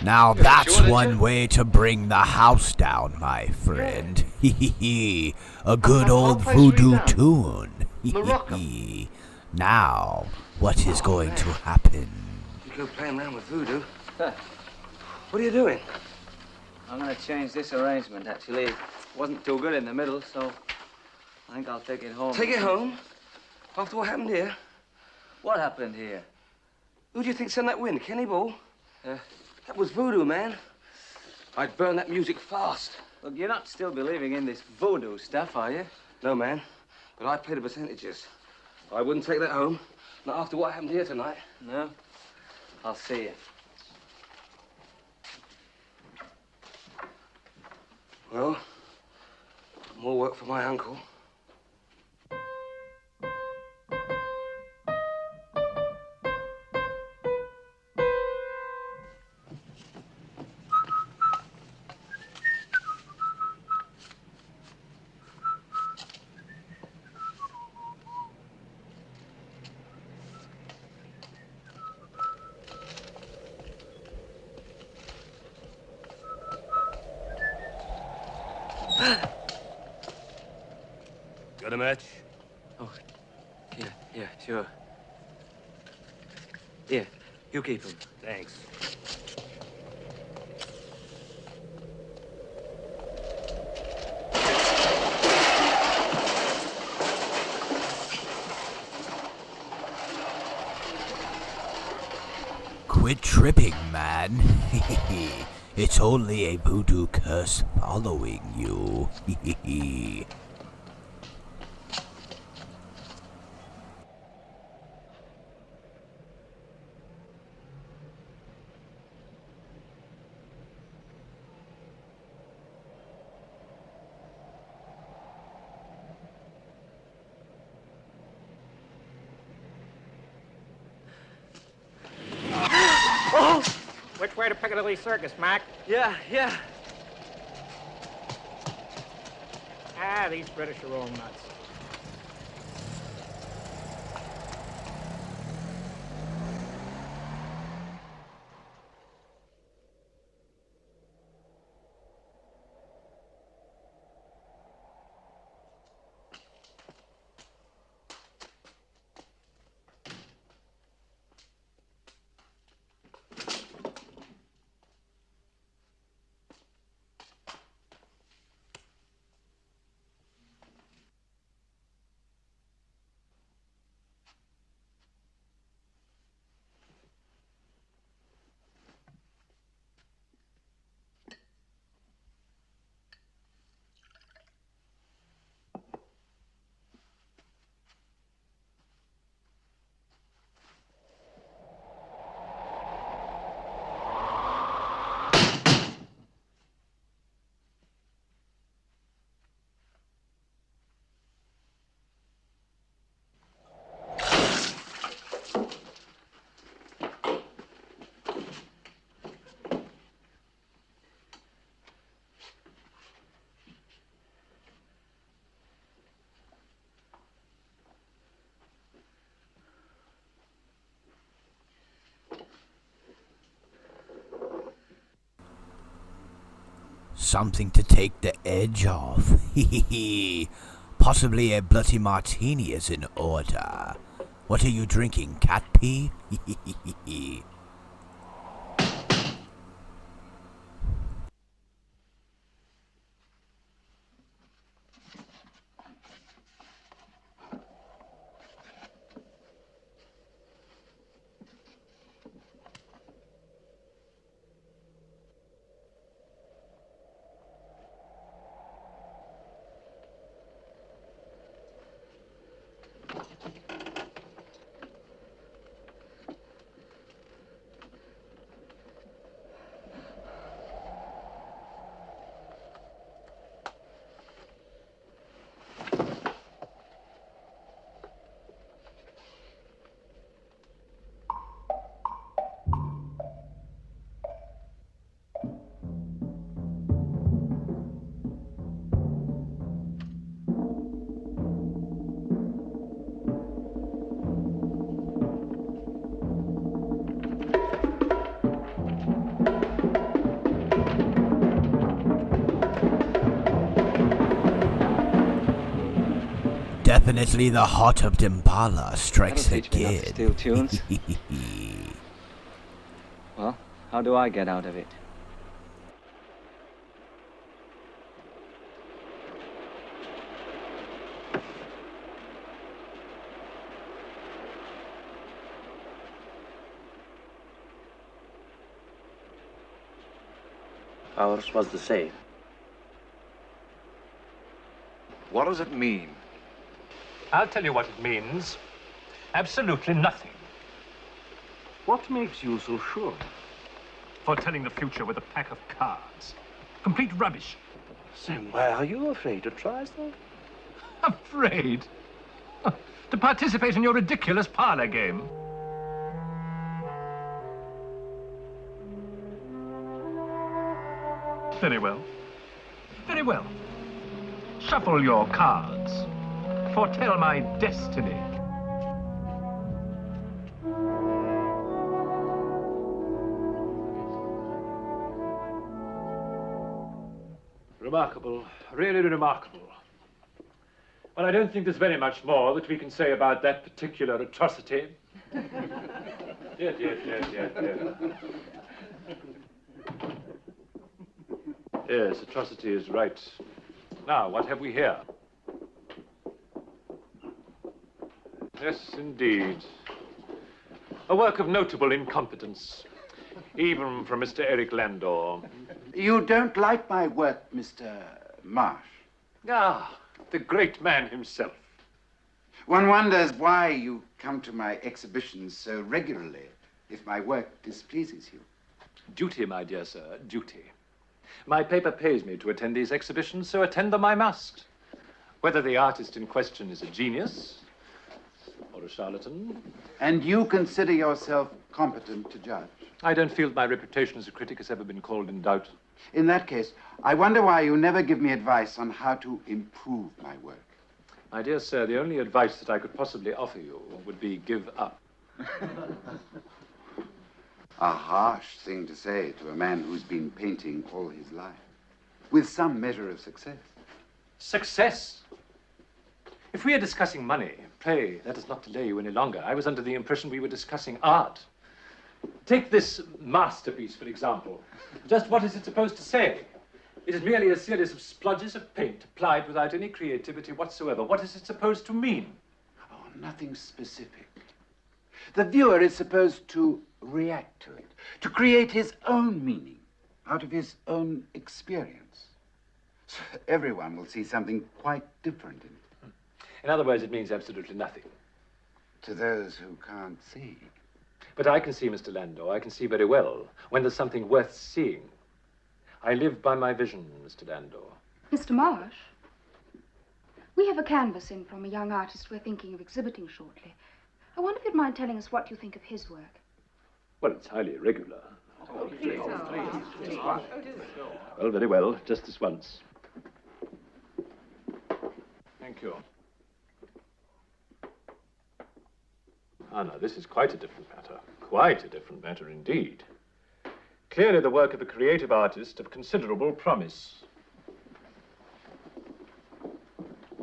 Now You're that's sure, one didn't way to bring the house down, my friend. Hee hee hee. A good Whole old place voodoo redone. tune. Hee hee Morocco. hee. Now, what is going to man. happen? You go playing around with voodoo. What are you doing? I'm going to change this arrangement, actually. It wasn't too good in the middle, so I think I'll take it home. Take it home? After what happened here? What happened here? Who do you think sent that wind? Kenny Ball? That was voodoo, man. I'd burn that music fast. Look, you're not still believing in this voodoo stuff, are you? No, man. But I pay the percentages. I wouldn't take that home. Not after what happened here tonight. No? I'll see you. Well, more work for my uncle. Got a match? Oh, yeah, sure. Here, you keep him. Thanks. Quit tripping, man. It's only a voodoo curse following you. Oh! Which way to Piccadilly Circus, Mac? Yeah. Ah, these British are all nuts. Something to take the edge off. Possibly a bloody martini is in order. What are you drinking, cat pee? Definitely the heart of Damballa strikes again. Steel tunes. Well, how do I get out of it? Ours was the same. What does it mean? I'll tell you what it means. Absolutely nothing. What makes you so sure? Foretelling the future with a pack of cards. Complete rubbish. Then why are you afraid to try, sir? Afraid? To participate in your ridiculous parlor game. Very well. Very well. Shuffle your cards. Foretell my destiny. Remarkable. Really remarkable. Well, I don't think there's very much more that we can say about that particular atrocity. Yes. Yes, atrocity is right. Now, what have we here? Yes, indeed. A work of notable incompetence, even from Mr. Eric Landor. You don't like my work, Mr. Marsh? Ah, the great man himself. One wonders why you come to my exhibitions so regularly if my work displeases you. Duty, my dear sir, duty. My paper pays me to attend these exhibitions, so attend them I must. Whether the artist in question is a genius or a charlatan. And you consider yourself competent to judge? I don't feel that my reputation as a critic has ever been called in doubt. In that case, I wonder why you never give me advice on how to improve my work. My dear sir, the only advice that I could possibly offer you would be give up. A harsh thing to say to a man who's been painting all his life, with some measure of success. Success? If we are discussing money, pray, let us not delay you any longer. I was under the impression we were discussing art. Take this masterpiece, for example. Just what is it supposed to say? It is merely a series of splodges of paint applied without any creativity whatsoever. What is it supposed to mean? Oh, nothing specific. The viewer is supposed to react to it, to create his own meaning out of his own experience. So everyone will see something quite different in it. In other words, it means absolutely nothing. To those who can't see. But I can see, Mr. Landor. I can see very well when there's something worth seeing. I live by my vision, Mr. Landor. Mr. Marsh, we have a canvas in from a young artist we're thinking of exhibiting shortly. I wonder if you'd mind telling us what you think of his work. Well, it's highly irregular. Oh, please. Well, very well. Just this once. Thank you. Ah, now, this is quite a different matter. Quite a different matter indeed. Clearly the work of a creative artist of considerable promise.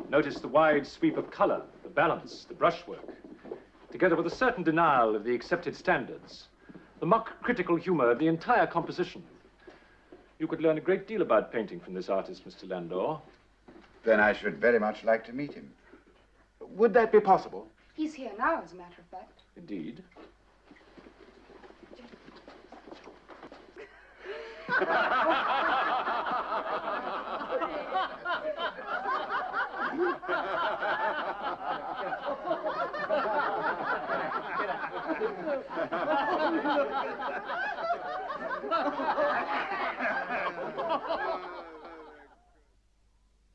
Notice the wide sweep of color, the balance, the brushwork, together with a certain denial of the accepted standards, the mock critical humor of the entire composition. You could learn a great deal about painting from this artist, Mr. Landor. Then I should very much like to meet him. Would that be possible? He's here now, as a matter of fact. Indeed.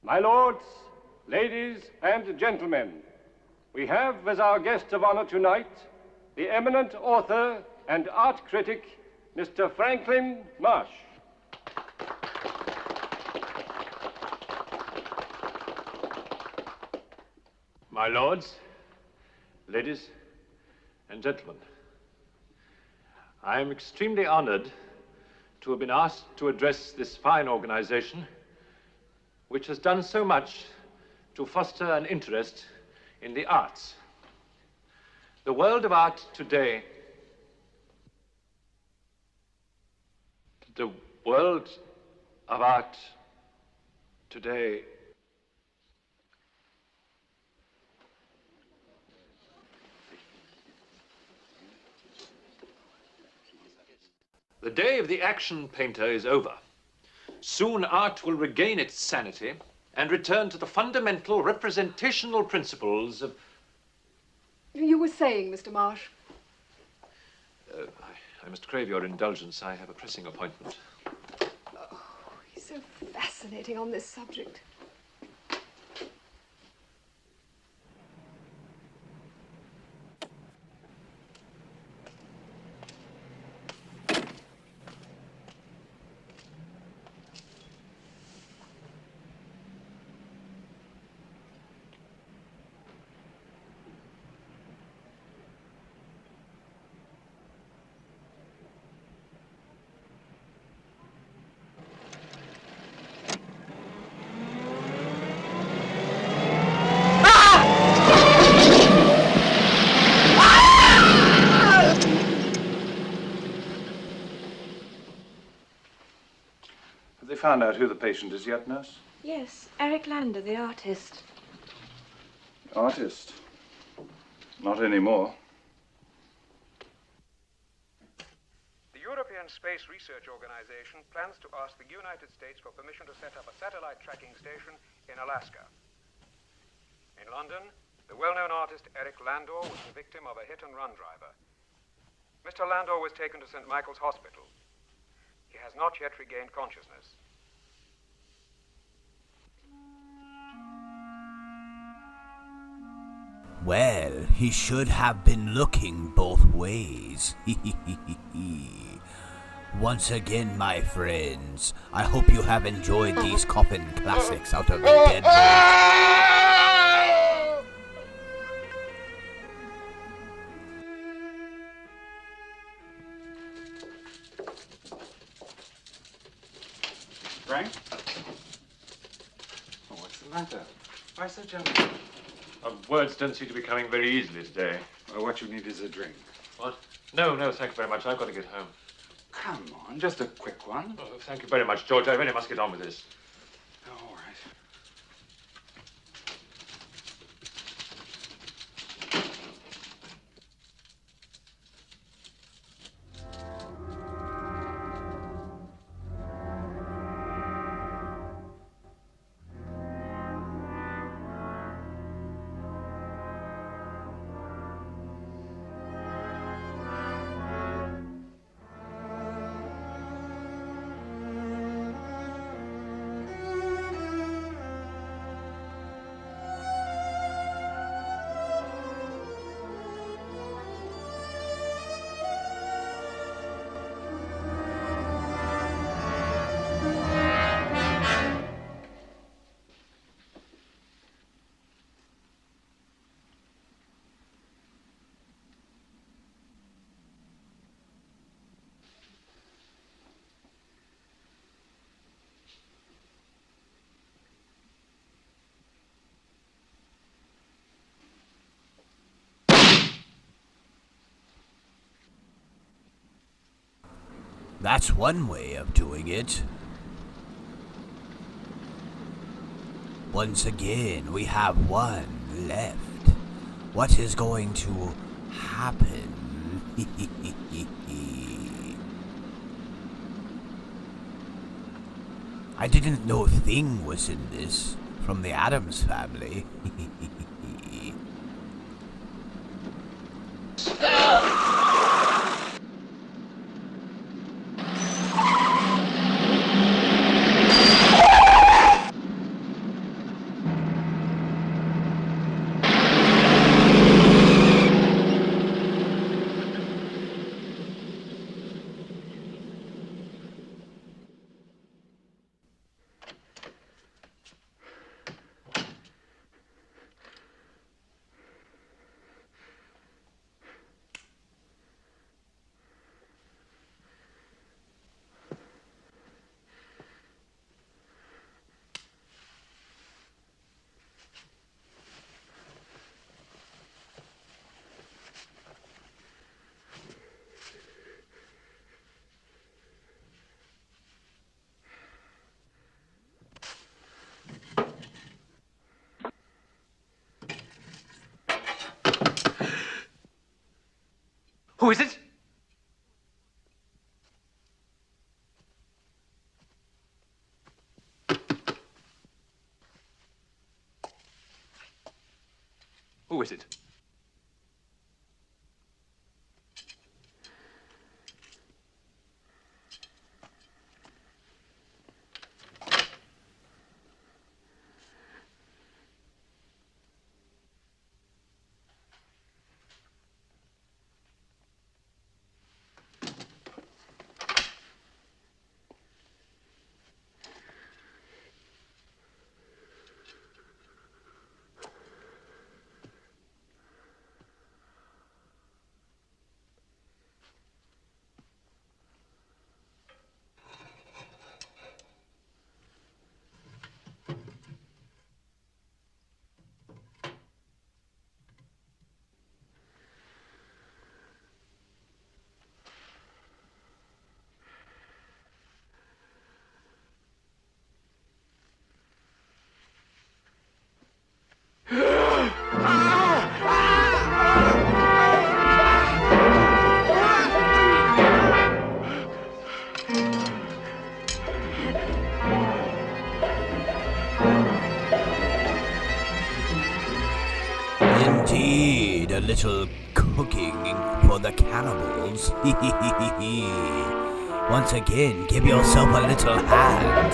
My lords, ladies, and gentlemen, we have as our guest of honor tonight the eminent author and art critic, Mr. Franklin Marsh. My lords, ladies, and gentlemen, I am extremely honored to have been asked to address this fine organization which has done so much to foster an interest in the arts. The world of art today, the world of art today The day of the action painter is over. Soon art will regain its sanity and return to the fundamental representational principles of... You were saying, Mr. Marsh. I must crave your indulgence. I have a pressing appointment. Oh, he's so fascinating on this subject. Have they found out who the patient is yet, nurse? Yes, Eric Lander, the artist. Artist? Not anymore. The European Space Research Organization plans to ask the United States for permission to set up a satellite tracking station in Alaska. In London, the well-known artist Eric Landor was the victim of a hit-and-run driver. Mr. Landor was taken to St. Michael's Hospital. He has not yet regained consciousness. Well, he should have been looking both ways. Once again, my friends, I hope you have enjoyed these coffin classics out of the dead vault. Frank? Oh, what's the matter? Why so gentle? Words don't seem to be coming very easily today. Well, what you need is a drink. What? No, thank you very much. I've got to get home. Come on, just a quick one. Oh, thank you very much, George. I really must get on with this. All right. That's one way of doing it. Once again, we have one left. What is going to happen? I didn't know Thing was in this, from the Addams Family. is it? Who is it? Indeed, a little cooking for the cannibals. Once again, give yourself a little hand.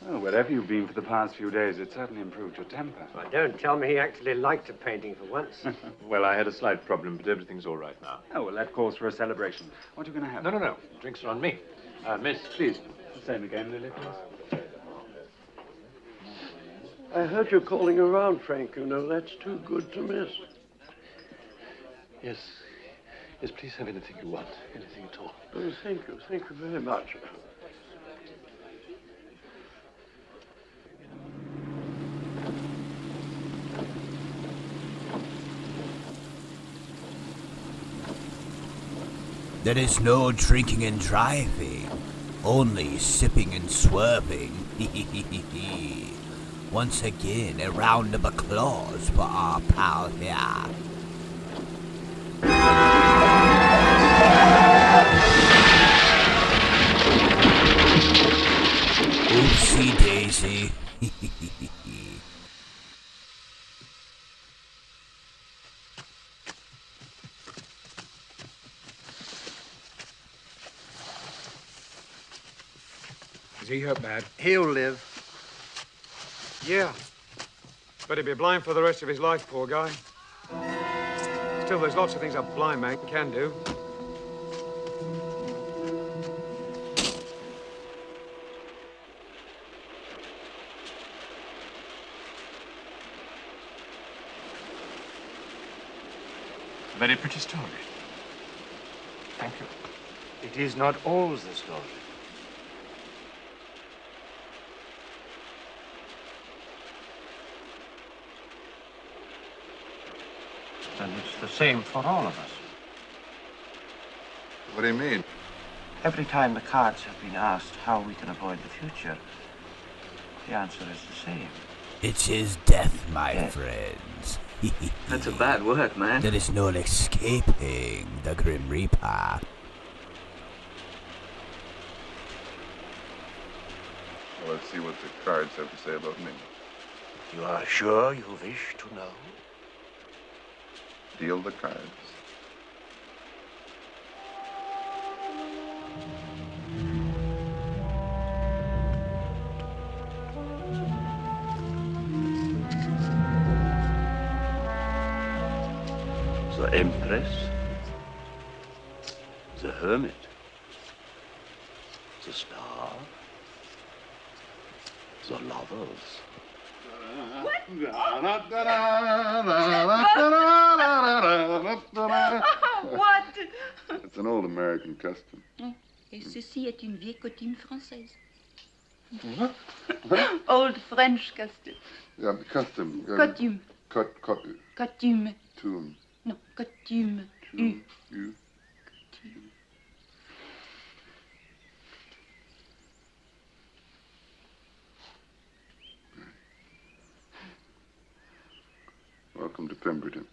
Well, wherever you've been for the past few days, it certainly improved your temper. Well, don't tell me he actually liked a painting for once. Well, I had a slight problem, but everything's all right now. Oh, well, that calls for a celebration. What are you going to have? No. Drinks are on me. Miss, please. Same again, Lily, please. I heard you calling around, Frank. You know, that's too good to miss. Yes. Yes, please have anything you want. Anything at all. Oh, thank you. Thank you very much. There is no drinking and driving, only sipping and swerving. Once again, a round of applause for our pal here. Oopsie daisy. Is he hurt bad? He'll live. Yeah. But he'd be blind for the rest of his life, poor guy. Still, there's lots of things a blind man can do. A very pretty story. Thank you. It is not always the story. And it's the same for all of us. What do you mean? Every time the cards have been asked how we can avoid the future, the answer is the same. It is death, my friends. That's a bad word, man. There is no escaping the Grim Reaper. Well, let's see what the cards have to say about me. You are sure you wish to know? Deal the cards. The Empress, the Hermit, the Star, the Lovers. What? It's an old American custom. Et ceci est une vieille coutume française. Old French custom. Yeah, custom. Coutume. Coutume. Tomb. Non, coutume. You. Welcome to Pemberton.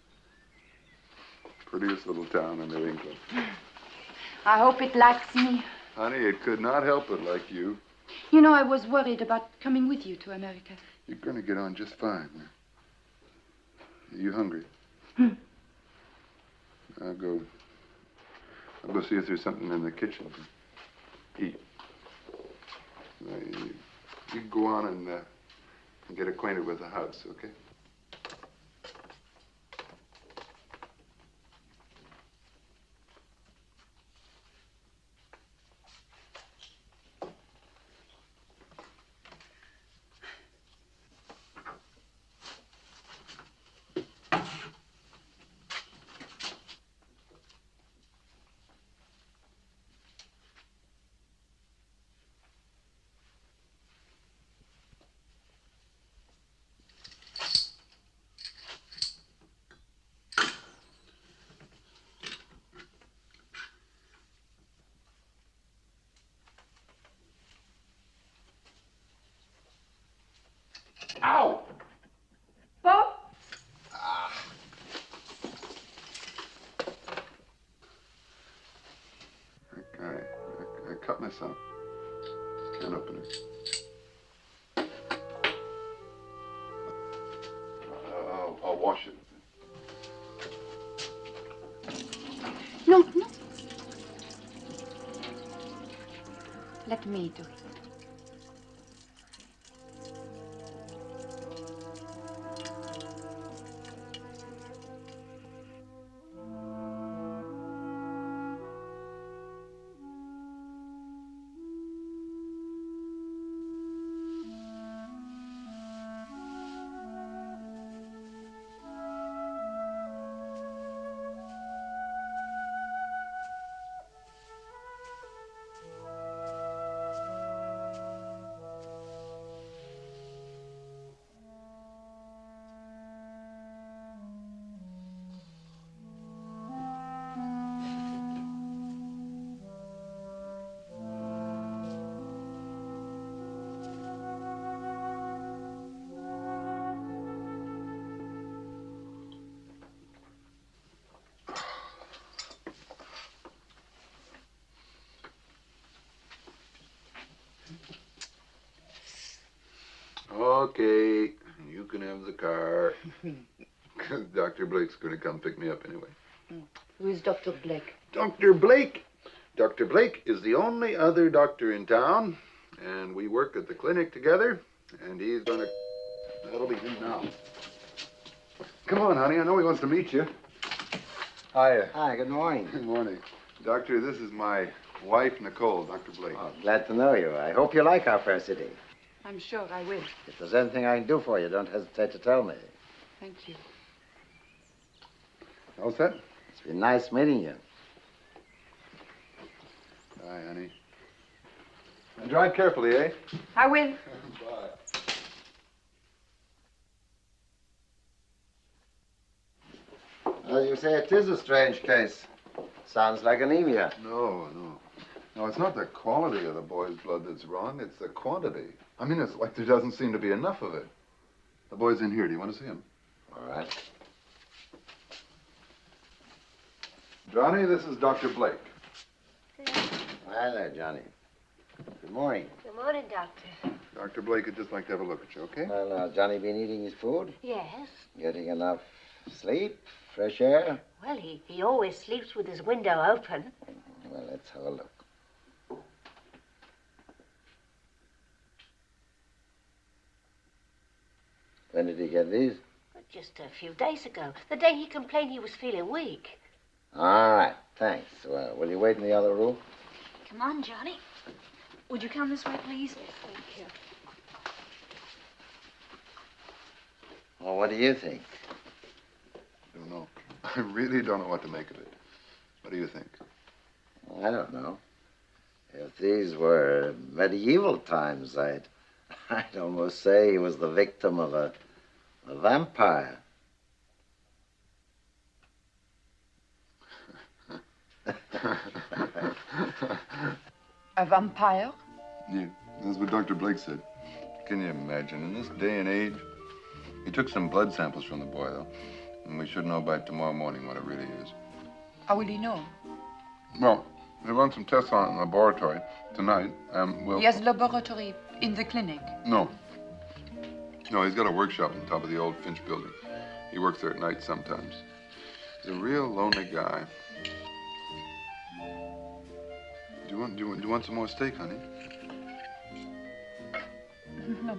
Prettiest little town in New England. I hope it likes me. Honey, it could not help it like you. You know, I was worried about coming with you to America. You're going to get on just fine. Are you hungry? I'll go see if there's something in the kitchen to eat. You go on and get acquainted with the house, okay? Ow! Bob? I cut myself. Can't open it. I'll wash it. No. Let me do it. Okay, you can have the car. Dr. Blake's going to come pick me up anyway. Who is Dr. Blake? Dr. Blake? Dr. Blake is the only other doctor in town, and we work at the clinic together, and he's going to... That'll be him now. Come on, honey. I know he wants to meet you. Hiya. Hi, good morning. Good morning. Doctor, this is my wife, Nicole, Dr. Blake. Oh, glad to know you. I hope you like our fair city. I'm sure I will. If there's anything I can do for you, don't hesitate to tell me. Thank you. All set? It's been nice meeting you. Bye, honey. And drive carefully, eh? I will. Bye. As you say, it is a strange case. Sounds like anemia. No. No, it's not the quality of the boy's blood that's wrong. It's the quantity. I mean, it's like there doesn't seem to be enough of it. The boy's in here. Do you want to see him? All right. Johnny, this is Dr. Blake. Hi there, Johnny. Good morning. Good morning, Doctor. Dr. Blake would just like to have a look at you, okay? Well, now, Johnny been eating his food? Yes. Getting enough sleep? Fresh air? Well, he always sleeps with his window open. Well, let's have a look. When did he get these? Just a few days ago. The day he complained he was feeling weak. All right, thanks. Well, will you wait in the other room? Come on, Johnny. Would you come this way, please? Thank you. Well, what do you think? I don't know. I really don't know what to make of it. What do you think? Well, I don't know. If these were medieval times, I'd almost say he was the victim of a vampire. A vampire? Yeah, that's what Dr. Blake said. Can you imagine? In this day and age, he took some blood samples from the boy, though, and we should know by tomorrow morning what it really is. How will he know? Well, they run some tests on it in the laboratory tonight, and we'll... He has a laboratory in the clinic. No, he's got a workshop on top of the old Finch building. He works there at night sometimes. He's a real lonely guy. Do you want some more steak, honey? No.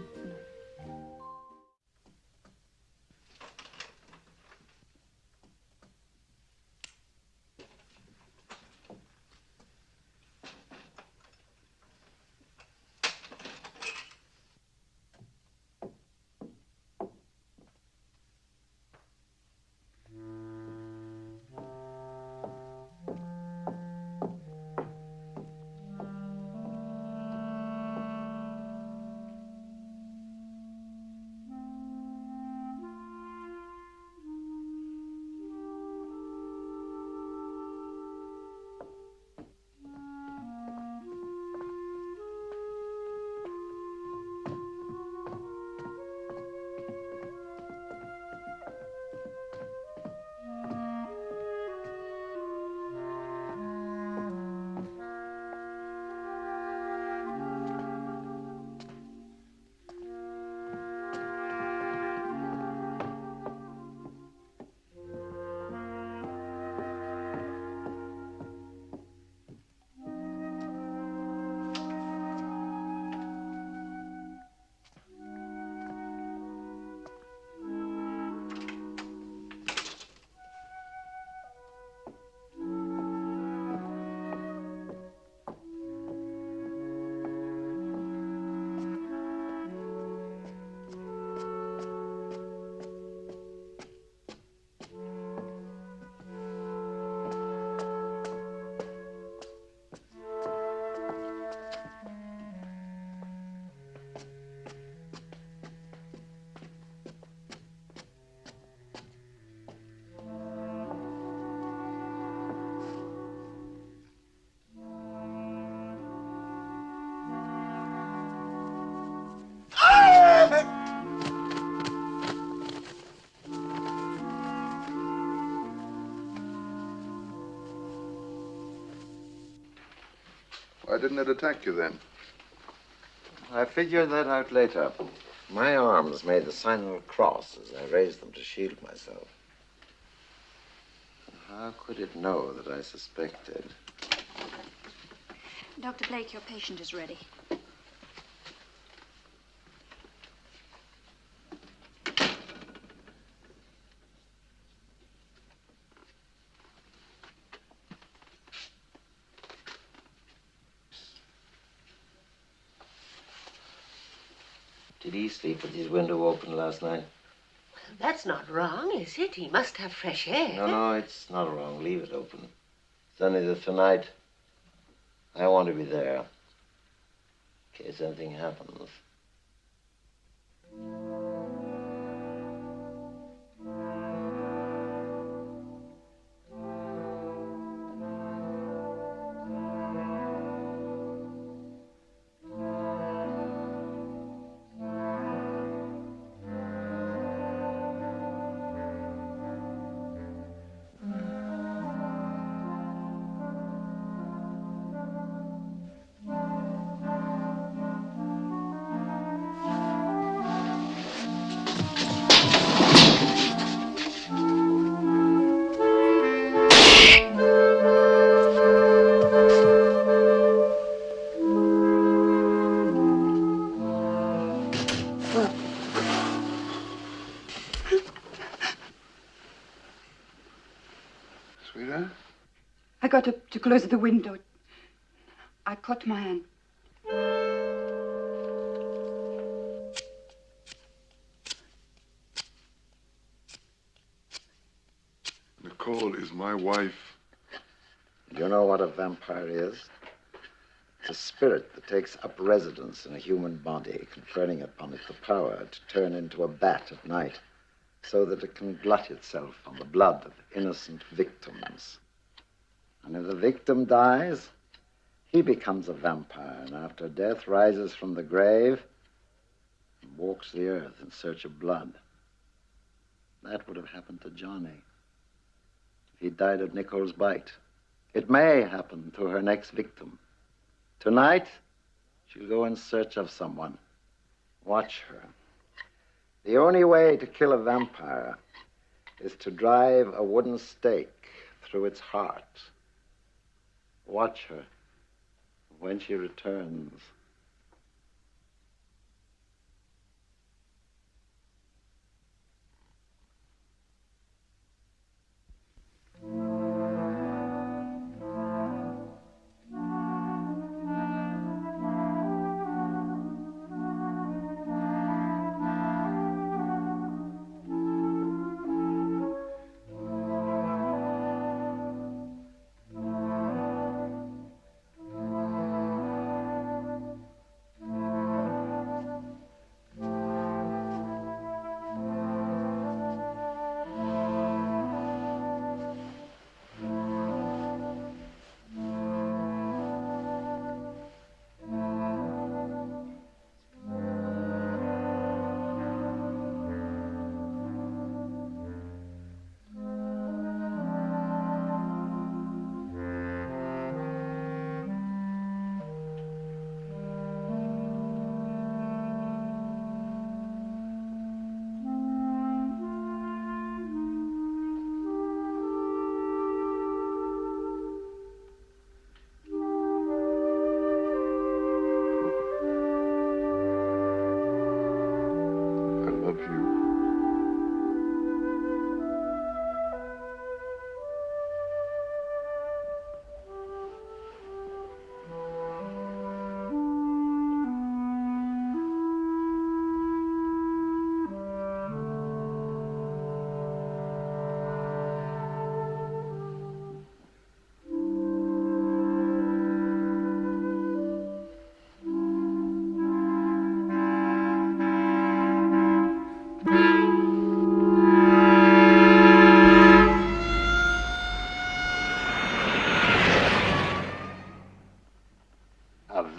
Why didn't it attack you then? I figured that out later. My arms made the sign of a cross as I raised them to shield myself. How could it know that I suspected? Dr. Blake, your patient is ready. Did he sleep with his window open last night? That's not wrong, is it? He must have fresh air. No, it's not wrong. Leave it open. It's only that tonight I want to be there in case anything happens. Sweetheart? I got to close the window. I caught my hand. Nicole is my wife. Do you know what a vampire is? It's a spirit that takes up residence in a human body, conferring upon it the power to turn into a bat at night so that it can glut itself on the blood of innocent victims. And if the victim dies, he becomes a vampire, and after death rises from the grave and walks the earth in search of blood. That would have happened to Johnny if he died of Nicole's bite. It may happen to her next victim. Tonight, she'll go in search of someone. Watch her. The only way to kill a vampire is to drive a wooden stake through its heart. Watch her. When she returns,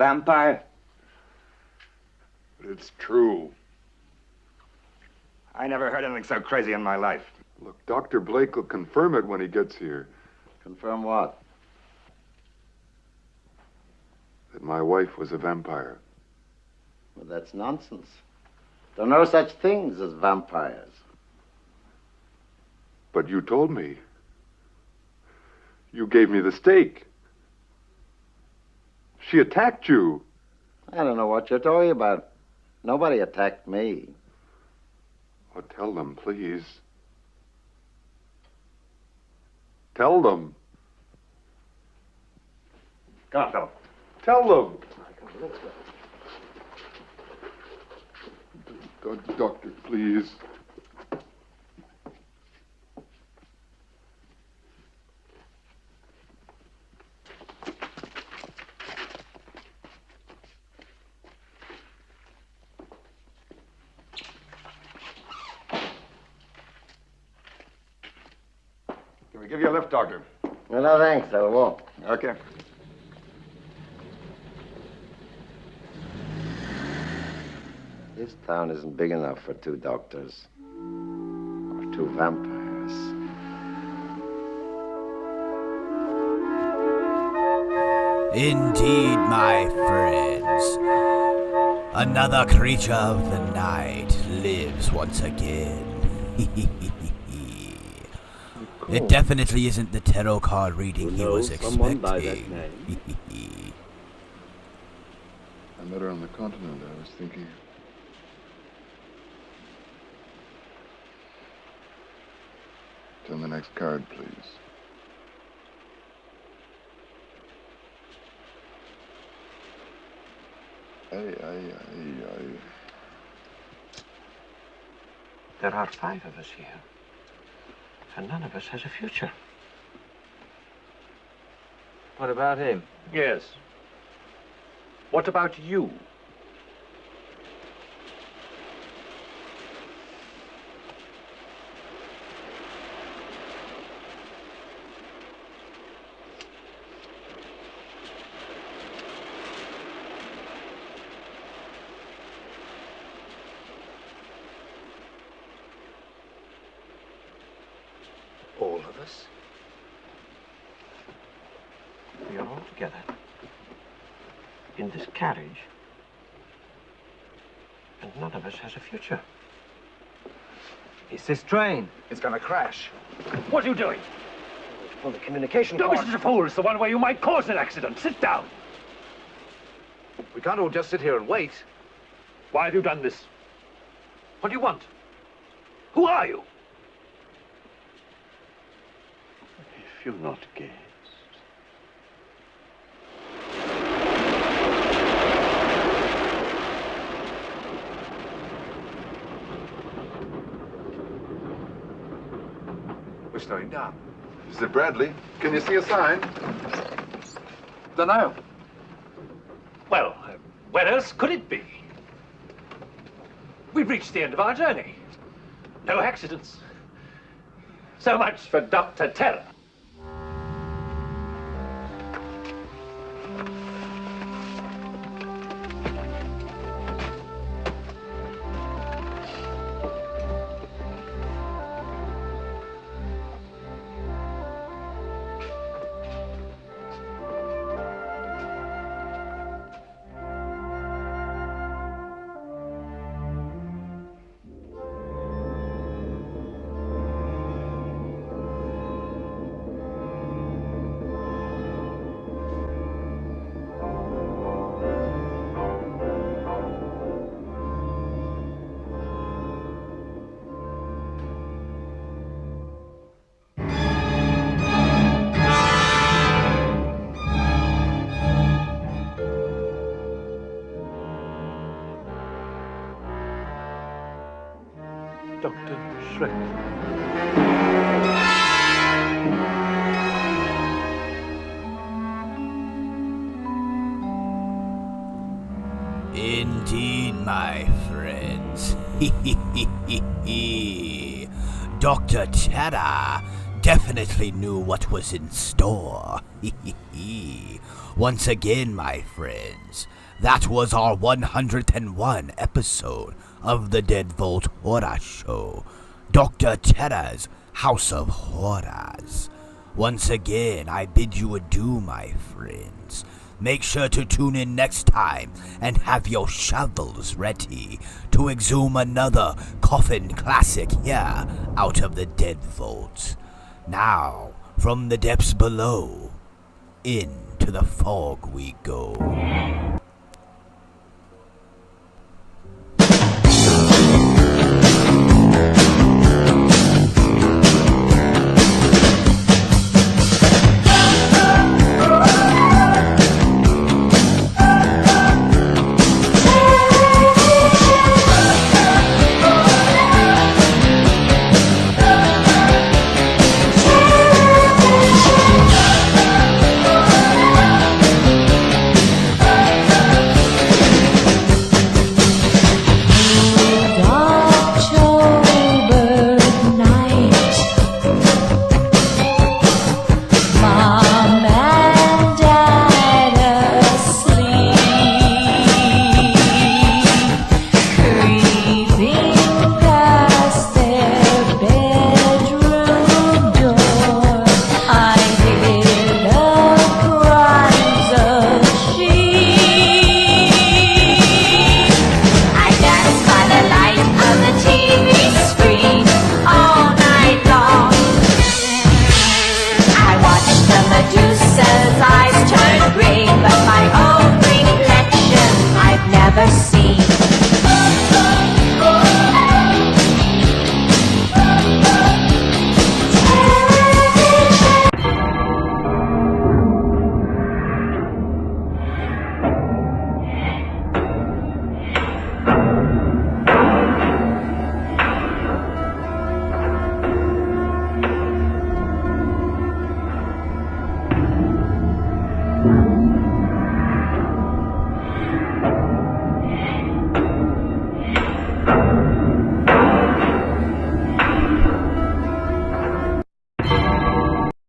Vampire? But it's true. I never heard anything so crazy in my life. Look, Dr. Blake will confirm it when he gets here. confirm what? That my wife was a vampire. Well, that's nonsense. There are no such things as vampires. But you told me. You gave me the stake. She attacked you. I don't know what you're talking about. Nobody attacked me. Oh, tell them, please. Tell them. Come on, Philip. Tell them. Let's go. Doctor, please. Can we give you a lift, Doctor? Well, no, thanks. I'll walk. Okay. This town isn't big enough for 2 doctors. Or 2 vampires. Indeed, my friends. Another creature of the night lives once again. It definitely isn't the tarot card reading he was expecting. I met her on the continent, I was thinking. Turn the next card, please. Aye. There are 5 of us here, and none of us has a future. What about him? Yes. What about you? All of us? We are all together in this carriage, and none of us has a future. It's this train. It's gonna crash. What are you doing? Pull the communication Don't be cord. such a fool. It's the one where you might cause an accident. Sit down. We can't all just sit here and wait. Why have you done this? What do you want? Who are you? If you're not guessed. We're slowing down. Is it Bradley? Can you see a sign? Dunno. Well, where else could it be? We've reached the end of our journey. No accidents. So much for Dr. Terror. Dr. Shrek. Indeed, my friends. Dr. Terror definitely knew what was in store. Once again, my friends, that was our 101 episode of the Deadbolt Horror Show, Dr. Terror's House of Horrors. Once again, I bid you adieu, my friends. Make sure to tune in next time and have your shovels ready to exhume another coffin classic here out of the Dead Vault. Now, from the depths below, into the fog we go. Bye.